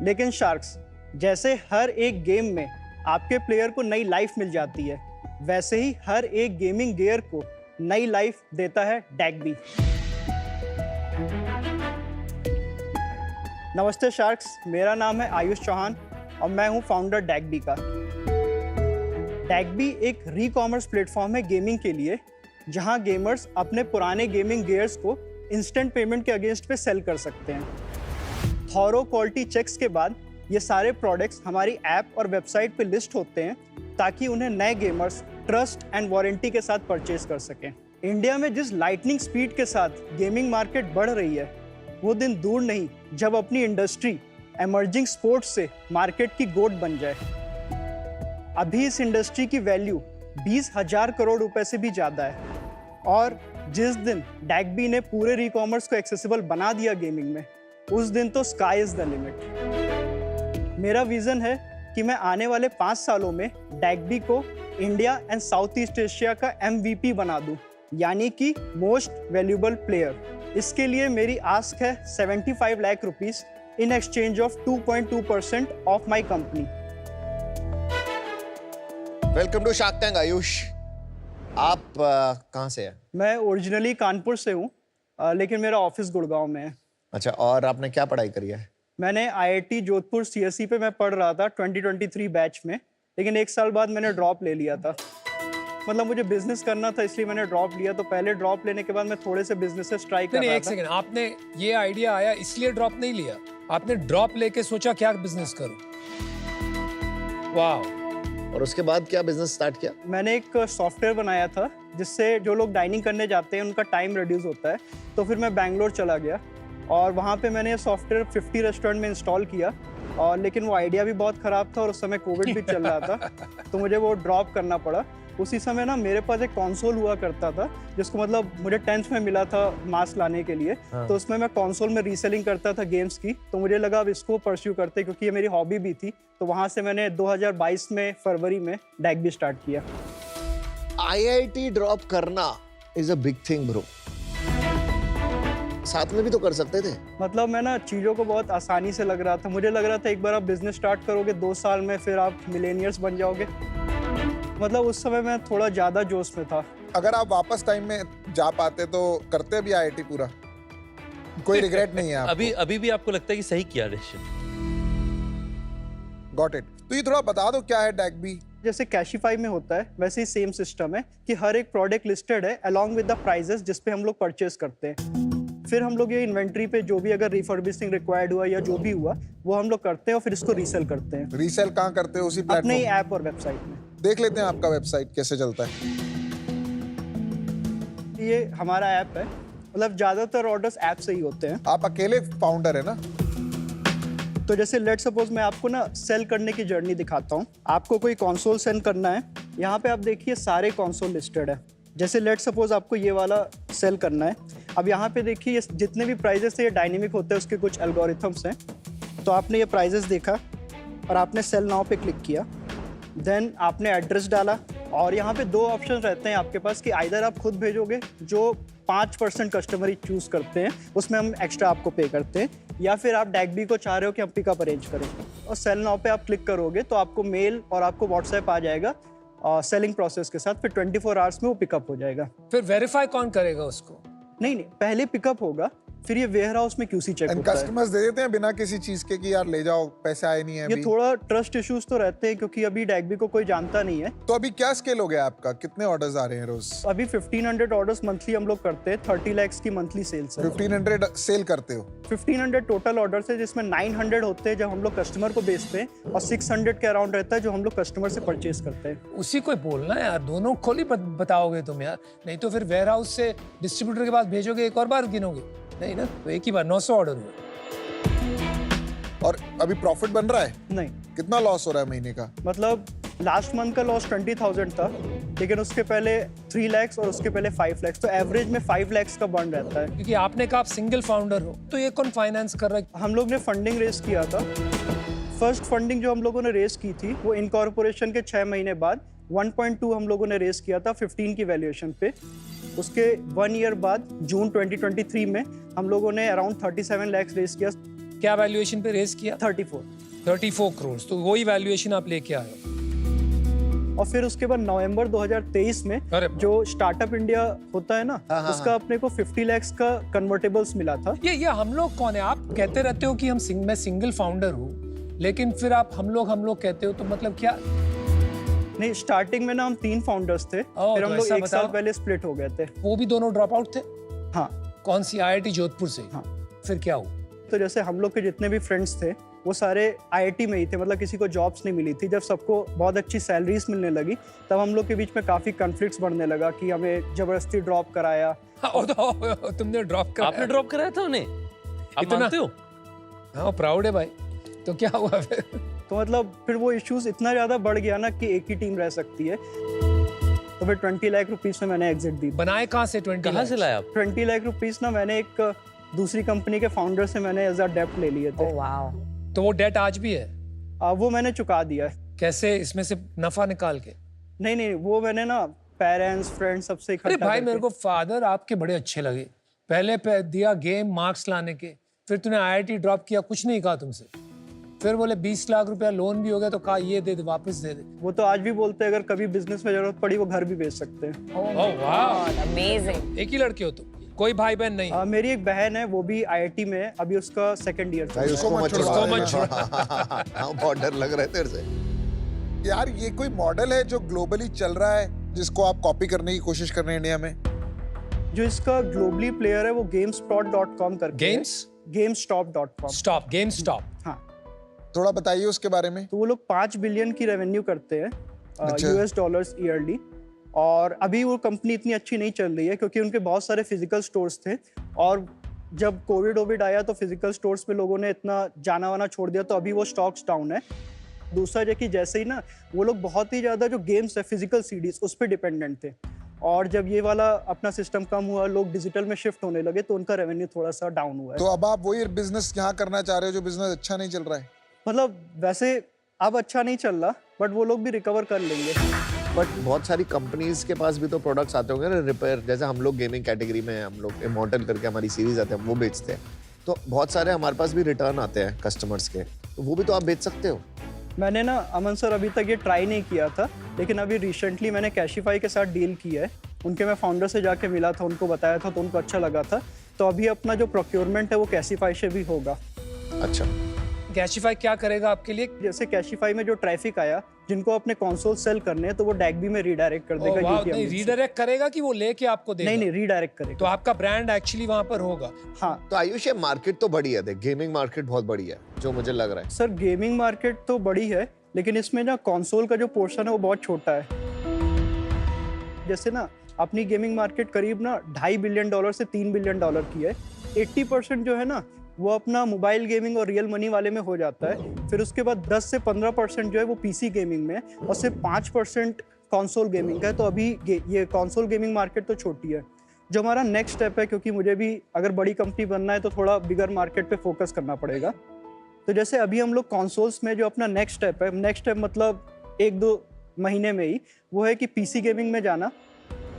लेकिन शार्क्स, जैसे हर एक गेम में आपके प्लेयर को नई लाइफ मिल जाती है, वैसे ही हर एक गेमिंग गियर को नई लाइफ देता है डैगबी। नमस्ते शार्क्स, मेरा नाम है आयुष चौहान और मैं हूं फाउंडर डैगबी का। डैगबी एक री-कॉमर्स प्लेटफॉर्म है गेमिंग के लिए, जहां गेमर्स अपने पुराने गेमिंग गियर्स को इंस्टेंट पेमेंट के अगेंस्ट पे सेल कर सकते हैं। थॉरो क्वालिटी चेक्स के बाद ये सारे प्रोडक्ट्स हमारी ऐप और वेबसाइट पे लिस्ट होते हैं, ताकि उन्हें नए गेमर्स ट्रस्ट एंड वारंटी के साथ परचेज कर सकें। इंडिया में जिस लाइटनिंग स्पीड के साथ गेमिंग मार्केट बढ़ रही है, वो दिन दूर नहीं जब अपनी इंडस्ट्री एमर्जिंग स्पोर्ट्स से मार्केट की गोट बन जाए। अभी इस इंडस्ट्री की वैल्यू 20,000 करोड़ रुपए से भी ज्यादा है। और जिस दिन डैगबी ने पूरे री-कॉमर्स को एक्सेसिबल बना दिया गेमिंग में, उस दिन तो स्काई इज द लिमिट। मेरा विजन है कि मैं आने वाले 5 सालों में डैगबी को India and south east Asia का MVP बना दूं, यानी कि मोस्ट वैल्यूएबल प्लेयर। इसके लिए मेरी आस्क है 75 lakh rupees in exchange of 2.2% of my company. Welcome to Shark Tank Ayush. आप कहाँ से हैं? मैं ओरिजिनली कानपुर से हूँ, लेकिन मेरा ऑफिस गुड़गांव में है। अच्छा, और आपने क्या पढ़ाई करी है? मैंने IIT जोधपुर CSE पे मैं पढ़ रहा था 2023 बैच में, लेकिन 1 साल बाद मैंने ड्रॉप ले लिया था। मतलब मुझे बिजनेस करना था, इसलिए मैंने ड्रॉप लिया। तो पहले ड्रॉप लेने के बाद मैं थोड़े से बिजनेसेस ट्राई कर रहा था। एक सेकंड, आपने ये आइडिया आया इसलिए ड्रॉप नहीं लिया? आपने ड्रॉप लेके सोचा क्या बिजनेस करूं? वाह। और उसके बाद क्या बिजनेस स्टार्ट किया? मैंने एक सॉफ्टवेयर बनाया था जिससे जो लोग डाइनिंग करने जाते हैं उनका टाइम रिड्यूस होता है। तो फिर मैं बैंगलोर चला गया और वहाँ पे मैंने ये सॉफ्टवेयर 50 रेस्टोरेंट में इंस्टॉल किया। और लेकिन वो आइडिया भी बहुत ख़राब था और उस समय कोविड भी चल रहा था, तो मुझे वो ड्रॉप करना पड़ा। उसी समय ना मेरे पास एक कंसोल हुआ करता था, जिसको मतलब मुझे 10th में मिला था मास्क लाने के लिए। तो उसमें मैं कंसोल में रीसेलिंग करता था गेम्स की। तो मुझे लगा अब इसको परस्यू करते, क्योंकि ये मेरी हॉबी भी थी। तो वहाँ से मैंने 2022 में फरवरी में डैगबी स्टार्ट किया। IIT ड्रॉप करना is a big thing bro. साथ में भी तो कर सकते थे। मतलब मैं ना चीज़ों को बहुत आसानी से लग रहा था, मुझे लग रहा था एक बार आप बिजनेस स्टार्ट करोगे 2 साल में फिर आप मिलेनियर्स बन जाओगे। मतलब उस समय मैं थोड़ा ज़्यादा जोश में था। अगर आप वापस टाइम में जा पाते तो करते भी IIT पूरा, कोई रिग्रेट नहीं है आपको? अभी भी आपको लगता है कि सही किया डिसीजन? Got it. तो ये थोड़ा बता दो क्या है डैगबी? जैसे कैशिफाई में होता है वैसे ही सेम सिस्टम है कि हर एक प्रोडक्ट लिस्टेड है अलॉन्ग विद द प्राइजेस जिस पे हम लोग परचेज करते हैं। फिर हम लोग ये इन्वेंट्री पे जो भी अगर रिफर्बिशिंग रिक्वायर्ड हुआ या जो भी हुआ वो हम लोग करते हैं और फिर इसको रीसेल करते हैं। रीसेल कहाँ करते हो? उसी अपने प्लेटफॉर्म? ही ऐप और वेबसाइट में। देख लेते हैं आपका वेबसाइट कैसे चलता है। ये हमारा ऐप है, मतलब ज्यादातर ऑर्डर्स ऐप से ही होते हैं। आप अकेले फाउंडर है ना? तो जैसे लेट सपोज मैं आपको ना सेल करने की जर्नी दिखाता हूँ। आपको कोई कंसोल सेल करना है, यहाँ पे आप देखिए सारे कंसोल लिस्टेड है। जैसे लेट सपोज आपको ये वाला सेल करना है, अब यहाँ पे देखिए ये जितने भी प्राइजेस है ये डायनेमिक होते हैं, उसके कुछ एल्गोरिथम्स हैं। तो आपने ये प्राइजेस देखा और आपने सेल नाउ पे क्लिक किया, देन आपने एड्रेस डाला और यहाँ पे 2 ऑप्शन रहते हैं आपके पास कि आइदर आप खुद भेजोगे जो 5% कस्टमर ही चूज करते हैं, उसमें हम एक्स्ट्रा आपको पे करते हैं, या फिर आप डैगबी को चाह रहे हो कि हम पिकअप अरेंज करें। और सेल नाउ पे आप क्लिक करोगे तो आपको मेल और आपको व्हाट्सएप आ जाएगा सेलिंग प्रोसेस के साथ, फिर 24 आवर्स में वो पिकअप हो जाएगा। फिर वेरीफाई कौन करेगा उसको? नहीं, पहले पिकअप होगा, फिर ये वेयर हाउस में QC चेक होता है। कस्टमर्स दे देते हैं बिना किसी चीज के कि यार ले जाओ, पैसे आए नहीं है ये अभी? थोड़ा ट्रस्ट इश्यूज तो रहते हैं क्योंकि अभी डैगबी को कोई जानता नहीं है। तो अभी क्या स्केल हो गया आपका? कितने ऑर्डर्स आ रहे हैं रोज? अभी 1500 ऑर्डर्स मंथली हम लोग करते हैं, 30 lakhs की मंथली सेल्स है। 1500 सेल करते हो? 1500 टोटल ऑर्डर्स है जिसमें 900 होते हैं जब हम लोग कस्टमर को बेचते हैं और 600 के अराउंड रहता है जो हम लोग कस्टमर से परचेज करते हैं। उसी को बोलना है यार, दोनों खोली बताओगे तुम यार, नहीं तो फिर वेयर हाउस से डिस्ट्रीब्यूटर के पास भेजोगे, एक और बार गिनोगे नहीं ना, तो एक ही बार 900 ऑर्डर हुए। और अभी प्रॉफिट बन रहा है? नहीं। कितना लॉस हो रहा है महीने का? मतलब लास्ट मंथ का लॉस 20,000 था, लेकिन उसके पहले 3 lakhs और उसके पहले 5 lakhs, तो एवरेज में 5 lakhs का बर्न रहता है। क्योंकि आपने कहा आप सिंगल फाउंडर हो, तो ये कौन फाइनेंस कर रहा है? हम लोग ने फंडिंग रेज किया था। फर्स्ट फंडिंग जो हम लोगों ने रेज की थी वो इनकॉर्पोरेशन के 6 महीने बाद 1.2 हम लोगों ने रेज किया था 15 की वैल्यूएशन पे। उसके 1 ईयर बाद जून 2023 में हम लोगों ने अराउंड 37 lakhs रेज किया। क्या वैल्यूएशन पे रेज किया? 34 करोड़। तो वही वैल्यूएशन आप लेके आए हो। और फिर उसके बाद नवंबर 2023 में जो स्टार्टअप इंडिया होता है ना, उसका अपने को 50 lakhs का कन्वर्टेबल्स मिला था। ये हम लोग कौन है? आप कहते रहते हो कि मैं सिंगल फाउंडर हूँ, लेकिन फिर आप हम लोग कहते हो, तो मतलब क्या? नहीं, स्टार्टिंग में ना हम 3 फाउंडर्स थे, फिर हम लोग 1 साल पहले स्प्लिट हो गए थे। वो भी दोनों ड्रॉप आउट थे? हाँ। कौन सी? IIT जोधपुर से? हाँ। फिर क्या हुआ? तो जैसे हम लोग के जितने भी फ्रेंड्स थे वो सारे IIT में ही थे, मतलब किसी को जॉब्स नहीं मिली थी। जब सबको बहुत अच्छी सैलरीज मिलने लगी तब हम लोग के बीच में काफी कॉन्फ्लिक्ट्स बढ़ने लगा कि हमें जबरदस्ती ड्रॉप कराया। तुमने ड्रॉप कराया? आपने ड्रॉप कराया था उन्हें? आप मानते हो? हाँ, प्राउड है भाई। तो क्या हुआ फिर? तो मतलब फिर वो इश्यूज इतना ज्यादा बढ़ गया ना कि एक ही टीम रह सकती है, तो फिर 20 लाख रुपीस में मैंने एग्जिट दी। बनाए कहाँ से 20 कहाँ से लाया आप? 20 लाख रुपीस ना मैंने एक दूसरी कंपनी के फाउंडर से मैंने एज अ डेप्ट ले लिए थे। वाओ। तो वो डेट आज भी है? वो मैंने चुका दिया है। कैसे? इसमें से नफा निकाल के? नहीं, वो मैंने ना पेरेंट्स फ्रेंड्स सबसे इकट्ठा। अरे भाई, मेरे को फादर आपके बड़े अच्छे लगे। पहले दिया गेम मार्क्स लाने के, फिर तूने IIT ड्रॉप किया, कुछ नहीं कहा तुमसे। फिर बोले 20 लाख रुपया लोन भी हो गया, तो कहा ये दे दे, वापस दे दे। वो तो आज भी बोलते हैं अगर कभी बिजनेस में जरूरत पड़ी वो घर भी बेच सकते हैं। ओह वाह, अमेजिंग। एक ही लड़के हो तुम? कोई भाई बहन नहीं? मेरी एक बहन है, वो भी IIT में है, अभी उसका 2nd ईयर भाई उसको मत छुड़वा। हाँ, बहुत डर लग रहा है तेरे से। यार ये कोई मॉडल है जो ग्लोबली चल रहा है जिसको आप कॉपी करने की कोशिश कर रहे हैं इंडिया में? जो इसका ग्लोबली प्लेयर है वो GameStop.com करके। GameStop.com। Stop, GameStop। हाँ, थोड़ा बताइए उसके बारे में। तो वो लोग 5 बिलियन की रेवेन्यू करते हैं US डॉलर्स ईयरली, और अभी वो कंपनी इतनी अच्छी नहीं चल रही है क्योंकि उनके बहुत सारे फिजिकल स्टोर्स थे, और जब कोविड आया तो फिजिकल स्टोर्स पे लोगों ने इतना जाना वाना छोड़ दिया, तो अभी वो स्टॉक्स डाउन है। दूसरा जो कि जैसे ही ना वो लोग बहुत ही ज़्यादा जो गेम्स है फिजिकल CDs उस पर डिपेंडेंट थे, और जब ये वाला अपना सिस्टम कम हुआ, लोग डिजिटल में शिफ्ट होने लगे, तो उनका रेवेन्यू थोड़ा सा डाउन हुआ है। तो अब आप वही बिजनेस यहाँ करना चाह रहे हो जो बिजनेस अच्छा नहीं चल रहा है? मतलब वैसे अब अच्छा नहीं चल रहा, बट वो लोग भी रिकवर कर लेंगे। बट बहुत सारी कंपनीज के पास भी तो प्रोडक्ट्स आते होंगे ना रिपेयर, जैसे हम लोग गेमिंग कैटेगरी में हैं, हम लोग इमॉर्टल करके हमारी सीरीज आते हैं, हम वो बेचते हैं, तो बहुत सारे हमारे पास भी रिटर्न आते हैं कस्टमर्स के, तो वो भी तो आप बेच सकते हो। मैंने ना अमन सर अभी तक ये ट्राई नहीं किया था, लेकिन अभी रिसेंटली मैंने कैशिफाई के साथ डील किया है। उनके मैं फाउंडर से जाके मिला था, उनको बताया था तो उनको अच्छा लगा था। तो अभी अपना जो प्रोक्योरमेंट है वो कैशिफाई से भी होगा। अच्छा, कैशिफाई क्या करेगा आपके लिए? जैसे कैशिफाई में जो ट्रैफिक आया, जिनको अपने कंसोल सेल करने हैं, तो वो डैगबी में रीडायरेक्ट कर देगा। नहीं, रीडायरेक्ट करेगा कि वो लेके आपको देगा? नहीं, रीडायरेक्ट करेगा। तो आपका ब्रांड एक्चुअली वहां पर होगा। हाँ। तो आयुष ये मार्केट तो बड़ी है, देख गेमिंग मार्केट बहुत बड़ी है जो मुझे लग रहा है। सर गेमिंग मार्केट तो बड़ी है, लेकिन इसमें ना कंसोल का जो पोर्शन है वो बहुत छोटा है। जैसे ना अपनी गेमिंग मार्केट करीब ना $2.5 बिलियन से $3 बिलियन की है। 80% जो है ना वो अपना मोबाइल गेमिंग और रियल मनी वाले में हो जाता है। फिर उसके बाद 10 से 15% जो है वो पीसी गेमिंग में, और सिर्फ 5% कंसोल गेमिंग का है। तो अभी ये कंसोल गेमिंग मार्केट तो छोटी है। जो हमारा नेक्स्ट स्टेप है, क्योंकि मुझे भी अगर बड़ी कंपनी बनना है तो थोड़ा बिगर मार्केट पे फोकस करना पड़ेगा। तो जैसे अभी हम लोग कंसोल्स में जो अपना नेक्स्ट स्टेप है, नेक्स्ट स्टेप मतलब 1-2 महीने में ही, वो है कि पीसी गेमिंग में जाना।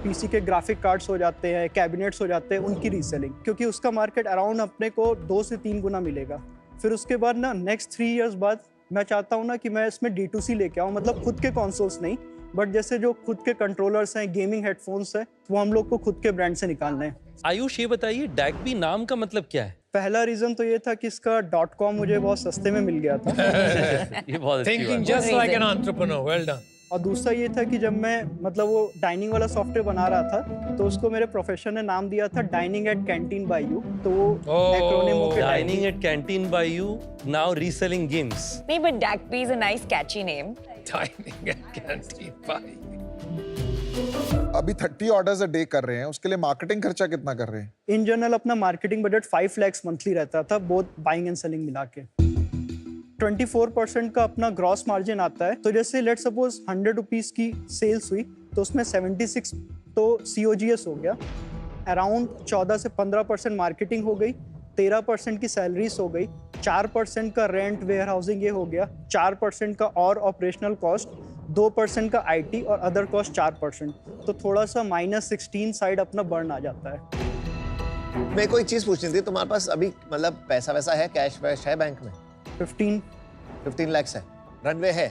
पीसी के ग्राफिक कार्ड्स हो जाते हैं, कैबिनेट्स हो जाते हैं, उनकी रीसेलिंग, क्योंकि उसका मार्केट अराउंड अपने को 2 से 3 गुना मिलेगा। फिर उसके बाद ना नेक्स्ट 3 इयर्स बाद मैं चाहता हूँ ना कि मैं इसमें D2C लेके आऊँ, मतलब खुद के कंसोल्स नहीं, बट जैसे जो खुद के कंट्रोलर्स हैं, गेमिंग हेडफोन्स हैं, वो हम लोग को खुद के ब्रांड से निकालने हैं। आयुष ये बताइए, डैगबी नाम का मतलब क्या है? पहला रीजन तो ये था कि इसका .com मुझे बहुत सस्ते में मिल गया था। ये बहुत अच्छी थिंकिंग बात है। Just like an entrepreneur, well done. और दूसरा ये था कि जब मैं मतलब वो डाइनिंग वाला सॉफ्टवेयर बना रहा था, तो उसको मेरे प्रोफेसर ने नाम दिया था dining at canteen by you. तो वो एक्रोनिम होके dining at canteen by you, now reselling games. नहीं, but Dakpi is a nice catchy name. Dining at canteen by. अभी 30 ऑर्डर्स अ डे कर रहे हैं, उसके लिए मार्केटिंग खर्चा कितना कर रहे हैं? इन जनरल अपना मार्केटिंग बजट 5 lakhs मंथली रहता था, बोथ बाइंग एंड सेलिंग मिला के। 24% का अपना ग्रॉस मार्जिन आता है। तो जैसे लेट सपोज 100 रुपीज की सेल्स हुई, तो उसमें 76 तो COGS हो गया, अराउंड 14 से 15% मार्केटिंग हो गई, 13% की सैलरीज हो गई, 4% का रेंट वेयर हाउसिंग ये हो गया, 4% का और ऑपरेशनल कॉस्ट, 2% का IT और अदर कॉस्ट 4%। तो थोड़ा सा -16 साइड अपना बर्न आ जाता है। मैं कोई चीज पूछनी थी, तुम्हारे पास अभी मतलब पैसा वैसा है, कैश वैश है बैंक में? 15 lakhs है, रनवे है?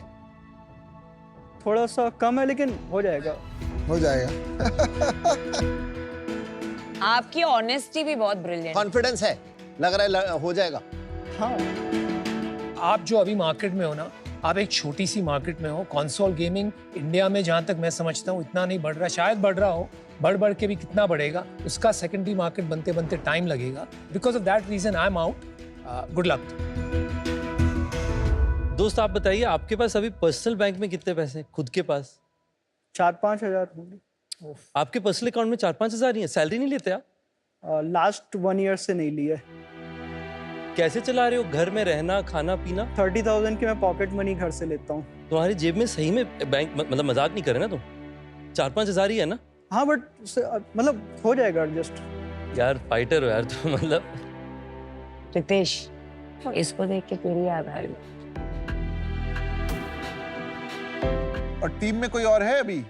थोड़ा सा कम है, लेकिन हो जाएगा। हो जाएगा। आपकी ऑनेस्टी भी बहुत ब्रिलियंट। कॉन्फिडेंस है, लग रहा है हो जाएगा। हाँ, आप जो अभी मार्केट में हो ना, आप एक छोटी सी मार्केट में हो। कंसोल गेमिंग इंडिया में जहां तक मैं समझता हूँ इतना नहीं बढ़ रहा, शायद बढ़ रहा हो, बढ़ के भी कितना बढ़ेगा, उसका सेकेंडरी मार्केट बनते बनते टाइम लगेगा। Because of that reason I am out. Good luck. दोस्त आप बताइए, आपके पास अभी पर्सनल बैंक में कितने पैसे खुद के पास? 4-5 हज़ार होंगे। आपके पर्सनल अकाउंट में 4-5 हज़ार ही है? सैलरी नहीं लेते आप? लास्ट 1 ईयर से नहीं लिया। कैसे चला रहे हो घर में रहना, खाना पीना? 30,000 की मैं पॉकेट मनी घर से लेता हूँ। तुम्हारी जेब में सही में बैंक मतलब मजाक नहीं करे ना तुम? 4-5 हज़ार ही है ना? हाँ, बट मतलब हो जाएगा एडजस्ट। यार फाइटर हो यार तुम, मतलब। रितेश, इसको देख के तेरी याद आ रही। और टीम में कोई और है अभी?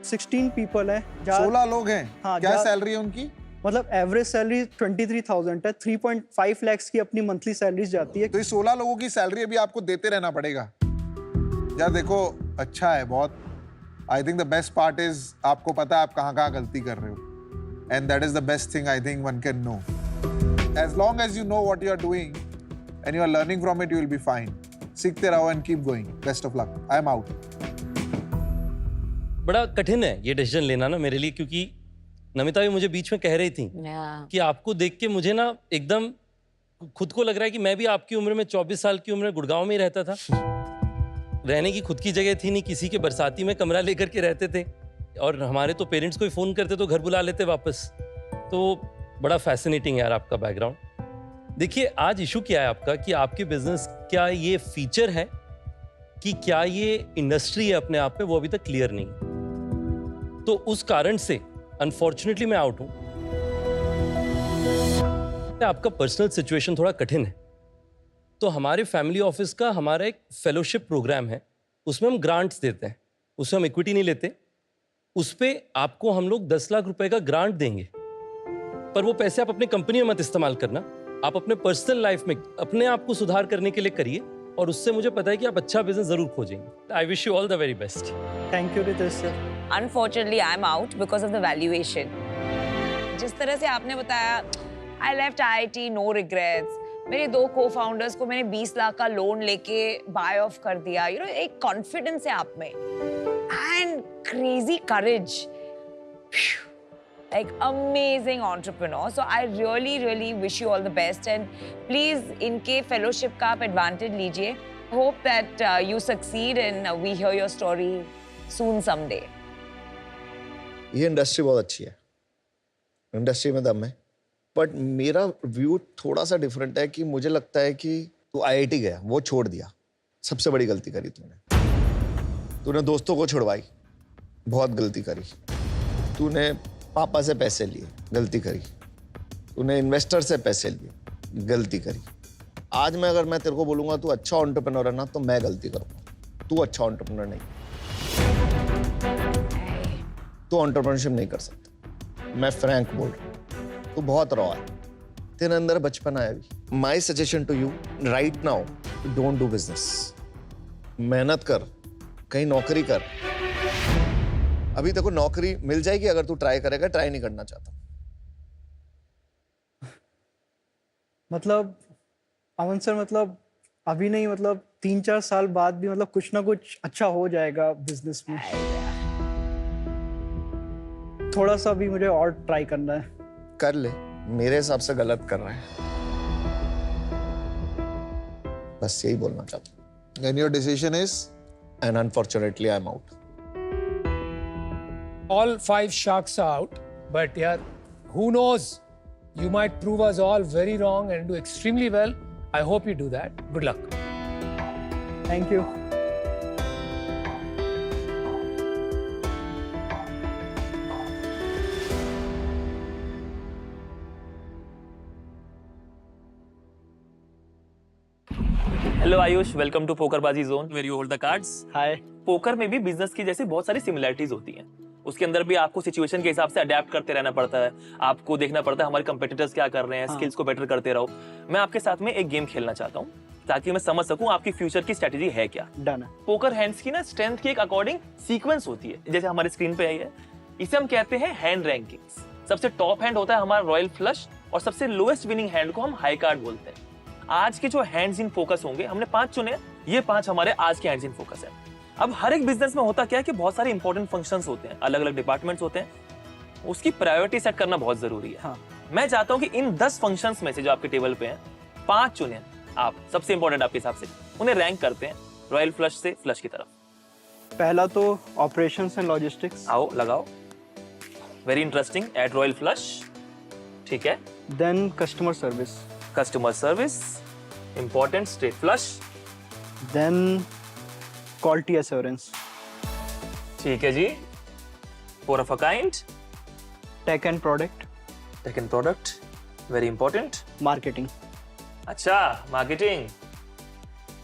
16 पीपल है। 16 लोग हैं। हाँ, क्या सैलरी है उनकी? मतलब एवरेज सैलरी 23,000 है। 3.5 lakhs की अपनी मंथली सैलरी जाती है। तो ये 16 लोगों की सैलरी अभी आपको देते रहना पड़ेगा। यार देखो, अच्छा है बहुत। I think the best part is आपको पता है आप कहाँ गलती कर रहे हो, and that is the best thing I think one can know. As long as you know what you are doing and you are learning from it, you will be fine. सीखते रहो and keep going. Best of luck. I am out. बड़ा कठिन है ये decision लेना ना मेरे लिए, क्योंकि नमिता भी मुझे बीच में कह रही थी कि आपको देख के मुझे ना एकदम खुद को लग रहा है कि मैं भी आपकी उम्र में 24 साल की उम्र में गुड़गांव में ही रहता था। रहने की खुद की जगह थी नहीं, किसी के बरसाती में कमरा लेकर के रहते थे, और हमारे तो पेरेंट्स कोई फ़ोन करते तो घर बुला लेते वापस। तो बड़ा फैसिनेटिंग यार आपका बैकग्राउंड। देखिए आज इशू क्या है आपका कि आपके बिजनेस क्या ये फीचर है कि क्या ये इंडस्ट्री है अपने आप में, वो अभी तक क्लियर नहीं। तो उस कारण से अनफॉर्चुनेटली मैं आउट हूं। आपका पर्सनल सिचुएशन थोड़ा कठिन है, तो हमारे फैमिली ऑफिस का हमारा एक फेलोशिप प्रोग्राम है, उसमें हम ग्रांट्स देते हैं। उससे हम इक्विटी नहीं लेते, उस पे आपको हम लोग 10 लाख रुपए का ग्रांट देंगे, पर वो पैसे आप अपनी कंपनी में मत इस्तेमाल करना, आप अपने पर्सनल लाइफ में अपने आप को सुधार करने के लिए करिए, और उससे मुझे पता है कि आप अच्छा बिजनेस जरूर खोजेंगे। I wish you all the very best. Thank you Ritesh sir. Unfortunately, I'm out because of the valuation. जिस तरह से आपने बताया, I left IIT, no regrets. मेरे 2 co-founders को मैंने 20 लाख का लोन लेके buy off कर दिया. You know, एक confidence है आप में, and crazy courage. Phew. Like amazing entrepreneur. So I really, really wish you all the best. And please, इनके fellowship का आप advantage लीजिए. Hope that you succeed and we hear your story soon someday. ये industry बहुत अच्छी है, industry में दम है, बट मेरा व्यू थोड़ा सा डिफरेंट है कि मुझे लगता है कि तू IIT गया, वो छोड़ दिया, सबसे बड़ी गलती करी तूने दोस्तों को छुड़वाई, बहुत गलती करी, तूने पापा से पैसे लिए, गलती करी, तूने इन्वेस्टर से पैसे लिए, गलती करी। आज मैं अगर मैं तेरे को बोलूंगा तू अच्छा एंटरप्रेन्योर है ना, तो मैं गलती करूंगा, तू अच्छा एंटरप्रेन्योर नहीं, तू एंटरप्रेन्योरशिप नहीं कर सकता, मैं फ्रैंक बोल रहा हूँ, तू बहुत रॉ है, तेरे अंदर बचपना है अभी। My suggestion to you right now, don't do business, मेहनत कर, कहीं नौकरी कर। अभी देखो नौकरी मिल जाएगी अगर तू ट्राई करेगा, ट्राई नहीं करना चाहता। मतलब अमन सर, मतलब अभी नहीं, मतलब 3-4 साल बाद भी मतलब कुछ ना कुछ अच्छा हो जाएगा बिजनेस में। थोड़ा सा भी मुझे और ट्राई करना है। कर ले, मेरे हिसाब से गलत कर रहा है, बस यही बोलना चाहता हूँ। And your decision is? And unfortunately I'm out. All 5 sharks are out, but yeah, who knows? You might prove us all very wrong and do extremely well. I hope you do that. Good luck. Thank you. Hello Ayush, welcome to PokerBaazi zone where you hold the cards. Hi. Poker में भी business की जैसी बहुत सारी similarities होती हैं, उसके अंदर भी आपको सिचुएशन के हिसाब से अडेप्ट करते रहना पड़ता है, आपको देखना पड़ता है हमारे कंपेटिटर्स क्या कर रहे हैं, स्किल्स को बेटर करते रहो। मैं आपके साथ में एक गेम खेलना चाहता हूँ ताकि मैं समझ सकूं आपकी फ्यूचर की स्ट्रेटेजी है क्या। डन है। पोकर हैंड्स की ना स्ट्रेंथ की एक अकॉर्डिंग सीक्वेंस होती है, जैसे हमारे स्क्रीन पे है, इसे हम कहते हैं हैंड रैंकिंग्स। सबसे टॉप हैंड होता है हमारा रॉयल फ्लश और सबसे लोएस्ट विनिंग हैंड को हम हाई कार्ड बोलते हैं। आज के जो हैंड्स इन फोकस होंगे, हमने 5 चुने, ये 5 हमारे आज के हैंड्स इन फोकस है। अब हर एक बिजनेस में होता क्या है कि बहुत सारे इंपॉर्टेंट फंक्शंस होते हैं, अलग अलग डिपार्टमेंट्स होते हैं, उसकी प्रायोरिटी सेट करना बहुत जरूरी है। मैं चाहता हूं कि इन 10 फंक्शंस में से जो आपके टेबल पे हैं, 5 चुने आप, सबसे इंपॉर्टेंट आपके हिसाब से, उन्हें रैंक करते हैं रॉयल फ्लश से फ्लश की तरफ। पहला तो ऑपरेशंस एंड लॉजिस्टिक्स। आओ लगाओ, very interesting, at royal flush, ठीक है। Then customer service. Customer service important, straight flush. Then quality assurance. ठीक है जी, four of a kind. Tech and product. Tech and product, very important. Marketing. अच्छा, marketing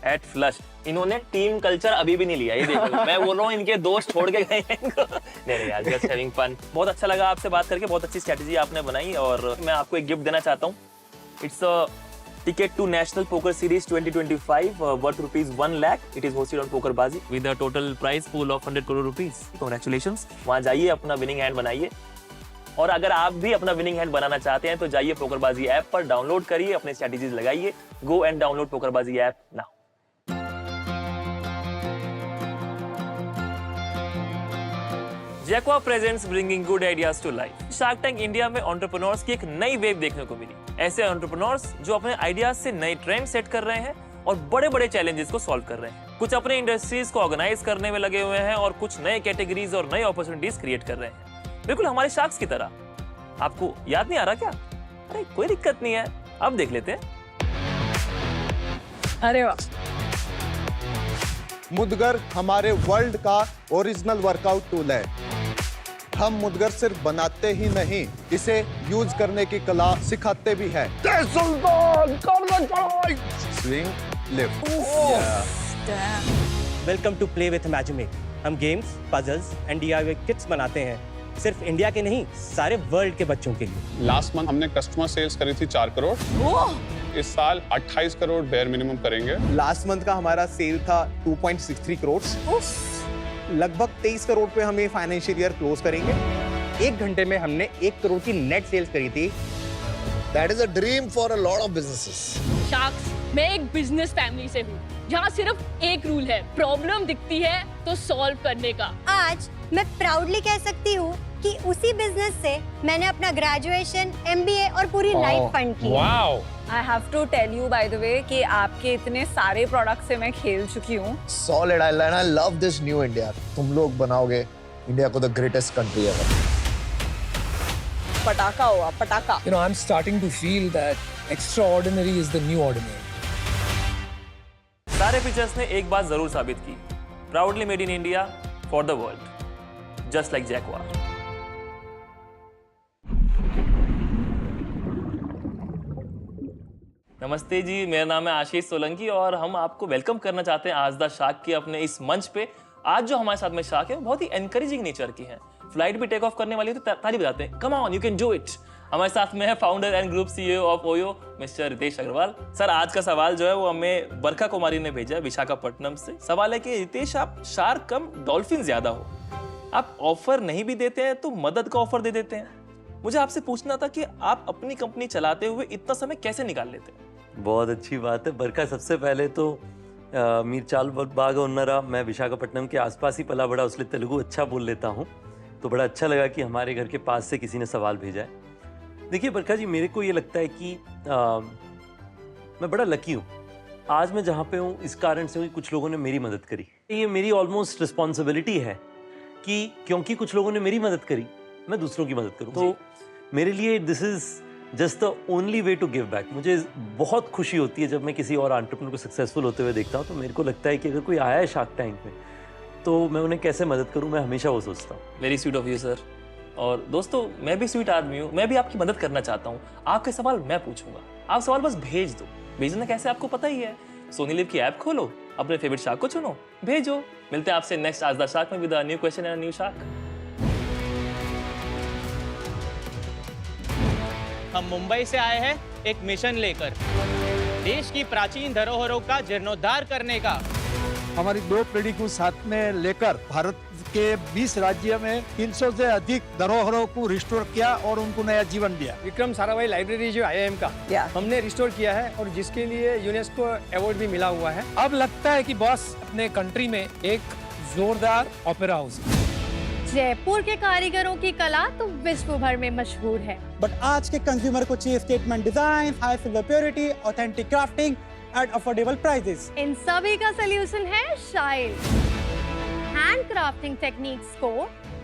at flush. इन्होंने team culture अभी भी नहीं लिया, ये देखो। मैं बोल रहा हूँ इनके दोस्त छोड़ के गए हैं इनको। नहीं यार, जस्ट हैविंग फन। बहुत अच्छा लगा आपसे बात करके, बहुत अच्छी स्ट्रेटेजी आपने बनाई, और मैं आपको एक गिफ्ट देना चाहता हूँ। It's a ticket to National Poker Series 2025 worth ₹1 lakh. It is hosted on PokerBaazi with a total prize pool of 100 crore rupees. Congratulations. वहाँ जाइए, अपना विनिंग हैंड बनाइए, और अगर आप भी अपना विनिंग हैंड बनाना चाहते हैं तो जाइए पोकरबाजी ऐप पर, डाउनलोड करिए, अपने स्ट्रेटेजीज लगाइए। Go and download Pokerbaazi app now. Jaquar presents bringing good ideas to life. Shark Tank India में एंटरप्रेन्योर्स की एक नई वेव देखने को मिली। ऐसे एंटरप्रेन्योर्स जो अपने आइडियाज से नए ट्रेंड सेट कर रहे हैं और बड़े बड़े चैलेंजेस को सॉल्व कर रहे हैं। कुछ अपने इंडस्ट्रीज को ऑर्गेनाइज करने में लगे हुए हैं और कुछ नए कैटेगरीज और नए अपॉर्चुनिटीज क्रिएट कर रहे हैं, बिल्कुल हमारे शार्क्स की तरह। आपको याद नहीं आ रहा क्या? अरे कोई दिक्कत नहीं है, अब देख लेते हैं। अरे वाह। मुदगर हमारे वर्ल्ड का ओरिजिनल वर्कआउट टूल है। हम मुदगर सिर्फ बनाते ही नहीं, इसे यूज करने की कला सिखाते भी हैं। Swing, lift. Welcome to play with magic. हम games, puzzles and DIY kits बनाते हैं, सिर्फ इंडिया के नहीं, सारे वर्ल्ड के बच्चों के लिए। लास्ट मंथ हमने कस्टमर सेल्स करी थी 4 करोड़। इस साल 28 करोड़ बेयर मिनिमम करेंगे। लास्ट मंथ का हमारा सेल था 2.63 करोड़। लगभग 23 करोड़ पे हम ये फाइनेंशियल ईयर क्लोज करेंगे। 1 घंटे में हमने 1 करोड़ की नेट सेल्स करी थी। That is a dream for a lot of businesses. Sharks, मैं एक बिजनेस फैमिली से हूँ जहाँ सिर्फ एक रूल है, प्रॉब्लम दिखती है तो सॉल्व करने का। आज मैं प्राउडली कह सकती हूँ कि उसी बिजनेस से मैंने अपना ग्रेजुएशन, MBA और पूरी लाइफ फंड की। Wow! I have to tell you by the way कि आपके इतने सारे प्रोडक्ट से मैं खेल चुकी हूँ। Solid, I love this new India. तुम लोग बनाओगे इंडिया को the greatest country ever. पटाखा हुआ, पटाखा। You know, I'm starting to feel that extraordinary is the new ordinary. सारे पिक्चर्स ने एक बात जरूर साबित की, proudly made in India for the world, just like Jaquar. नमस्ते जी, मेरा नाम है आशीष सोलंकी और हम आपको वेलकम करना चाहते हैं आज द शार्क के अपने इस मंच पे। आज जो हमारे साथ में शार्क है वो बहुत ही एनकरेजिंग नेचर की हैं। फ्लाइट भी टेक ऑफ करने वाली है तो ताली बजाते हैं, come on you can do it. हमारे साथ में है founder and group CEO of OYO mister Ritesh Agarwal. Sir, आज का सवाल जो है वो हमें बरखा कुमारी ने भेजा है विशाखापट्टनम से। सवाल है कि रितेश, आप शार्क कम डॉल्फिन ज्यादा हो, आप ऑफर नहीं भी देते हैं तो मदद का ऑफर दे देते हैं। मुझे आपसे पूछना था कि आप अपनी कंपनी चलाते हुए इतना समय कैसे निकाल लेते हैं? बहुत अच्छी बात है बरखा। सबसे पहले तो मीरचाल बाग उन्नरा, मैं विशाखापट्टनम के आसपास ही पला बड़ा, उसलिए तेलुगु अच्छा बोल लेता हूँ, तो बड़ा अच्छा लगा कि हमारे घर के पास से किसी ने सवाल भेजा है। देखिए बरखा जी, मेरे को ये लगता है कि मैं बड़ा लकी हूँ। आज मैं जहाँ पे हूँ इस कारण से हूँ कि कुछ लोगों ने मेरी मदद करी। ये मेरी ऑलमोस्ट रिस्पॉन्सिबिलिटी है कि क्योंकि कुछ लोगों ने मेरी मदद करी, मैं दूसरों की मदद करूँ। तो मेरे लिए this is just the only way to give back. मुझे बहुत खुशी होती है जब मैं किसी और एंटरप्रेन्योर को सक्सेसफुल होते हुए देखता हूँ। तो मेरे को लगता है कि अगर कोई आया है शार्क टैंक में तो मैं उन्हें कैसे मदद करूँ, मैं हमेशा वो सोचता हूँ। Very sweet of you sir. और दोस्तों, मैं भी स्वीट आदमी हूँ, मैं भी आपकी मदद करना चाहता हूँ। आपके सवाल मैं पूछूंगा, आप सवाल बस भेज दो। भेजना कैसे आपको पता ही है, सोनी लिव की ऐप खोलो, अपने फेवरेट शार्क को चुनो, भेजो। मिलते हैं आपसे नेक्स्ट आज द शार्क में with a new question and new shark. हम मुंबई से आए हैं एक मिशन लेकर, देश की प्राचीन धरोहरों का जीर्णोद्धार करने का। हमारी 2 पीढ़ी को साथ में लेकर भारत के 20 राज्यों में 300 से अधिक धरोहरों को रिस्टोर किया और उनको नया जीवन दिया। विक्रम साराभाई लाइब्रेरी जो IIM का हमने रिस्टोर किया है और जिसके लिए यूनेस्को अवार्ड भी मिला हुआ है। अब लगता है कि बॉस अपने कंट्री में एक जोरदार ओपेरा हाउस। जयपुर के कारीगरों की कला तो विश्व भर में मशहूर है, बट आज के कंज्यूमर को चाहिए statement design, high silver purity, authentic crafting at affordable prices. इन सभी का सलूशन है शाइल। हैंड क्राफ्टिंग टेक्निक्स को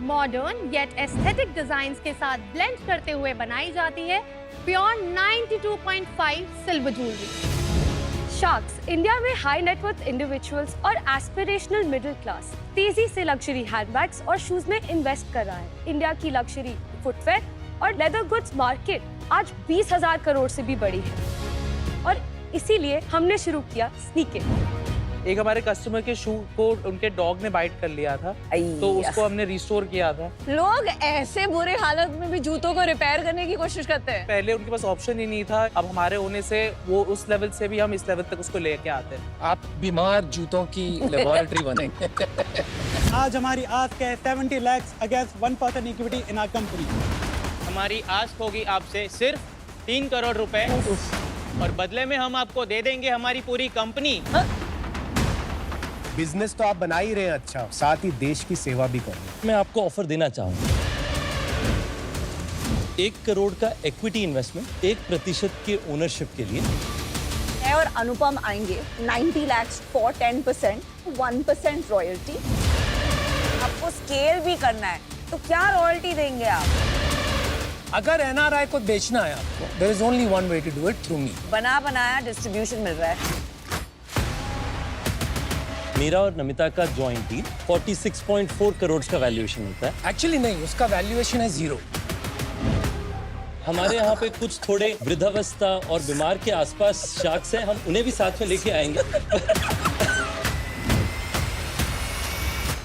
मॉडर्न येट एस्थेटिक डिजाइन्स के साथ ब्लेंड करते हुए बनाई जाती है pure 92.5 silver jewellery. Sharks India में हाई नेटवर्थ इंडिविजुअल्स और एस्पिरेशनल मिडिल क्लास तेजी से लग्जरी हैंडबैग्स और शूज में इन्वेस्ट कर रहा है। इंडिया की लग्जरी फुटवेयर और लेदर गुड्स मार्केट आज 20,000 करोड़ से भी बड़ी है और इसीलिए हमने शुरू किया स्नीकर। एक हमारे कस्टमर के शू को उनके डॉग ने बाइट कर लिया था, तो उसको हमने रिस्टोर किया था। लोग ऐसे बुरे हालत में भी जूतों को रिपेयर करने की कोशिश करते हैं। पहले उनके पास ऑप्शन ही नहीं था, अब हमारे होने से वो उस लेवल से भी हम इस लेवल तक उसको लेके आते हैं। आप बीमार जूतों की लेबोरेटरी बनेंगे। आज हमारी आस्क है 70 lakhs against 1% equity in our company. हमारी आस्क होगी आपसे सिर्फ 3 करोड़ रुपए और बदले में हम आपको दे देंगे हमारी पूरी कंपनी। बिजनेस तो आप बना ही रहे हैं अच्छा, साथ ही देश की सेवा भी कर रहे हैं। मैं आपको ऑफर देना चाहूँगा 1 करोड़ का इक्विटी इन्वेस्टमेंट 1% के ओनरशिप के लिए। मैं और अनुपम आएंगे 90 lakhs फॉर 10%, 1% रॉयल्टी। आपको स्केल भी करना है तो क्या रॉयल्टी देंगे आप? अगर NRI को बेचना है आपको, there is only one way to do it, through me। बना बनाया डिस्ट्रीब्यूशन मिल रहा है। मेरा और नमिता का जॉइंट डील 46.4 करोड़ का वैल्यूएशन होता है। एक्चुअली नहीं, उसका वैल्यूएशन है 0। हमारे यहाँ पे कुछ थोड़े वृद्धावस्था और बीमार के आसपास शार्क्स हैं, हम उन्हें भी साथ में लेके आएंगे।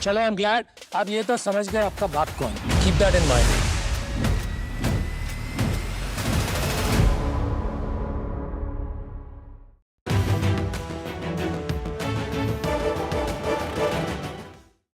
चलो आई एम ग्लैड आप ये तो समझ गए आपका बाप कौन. Keep that in mind.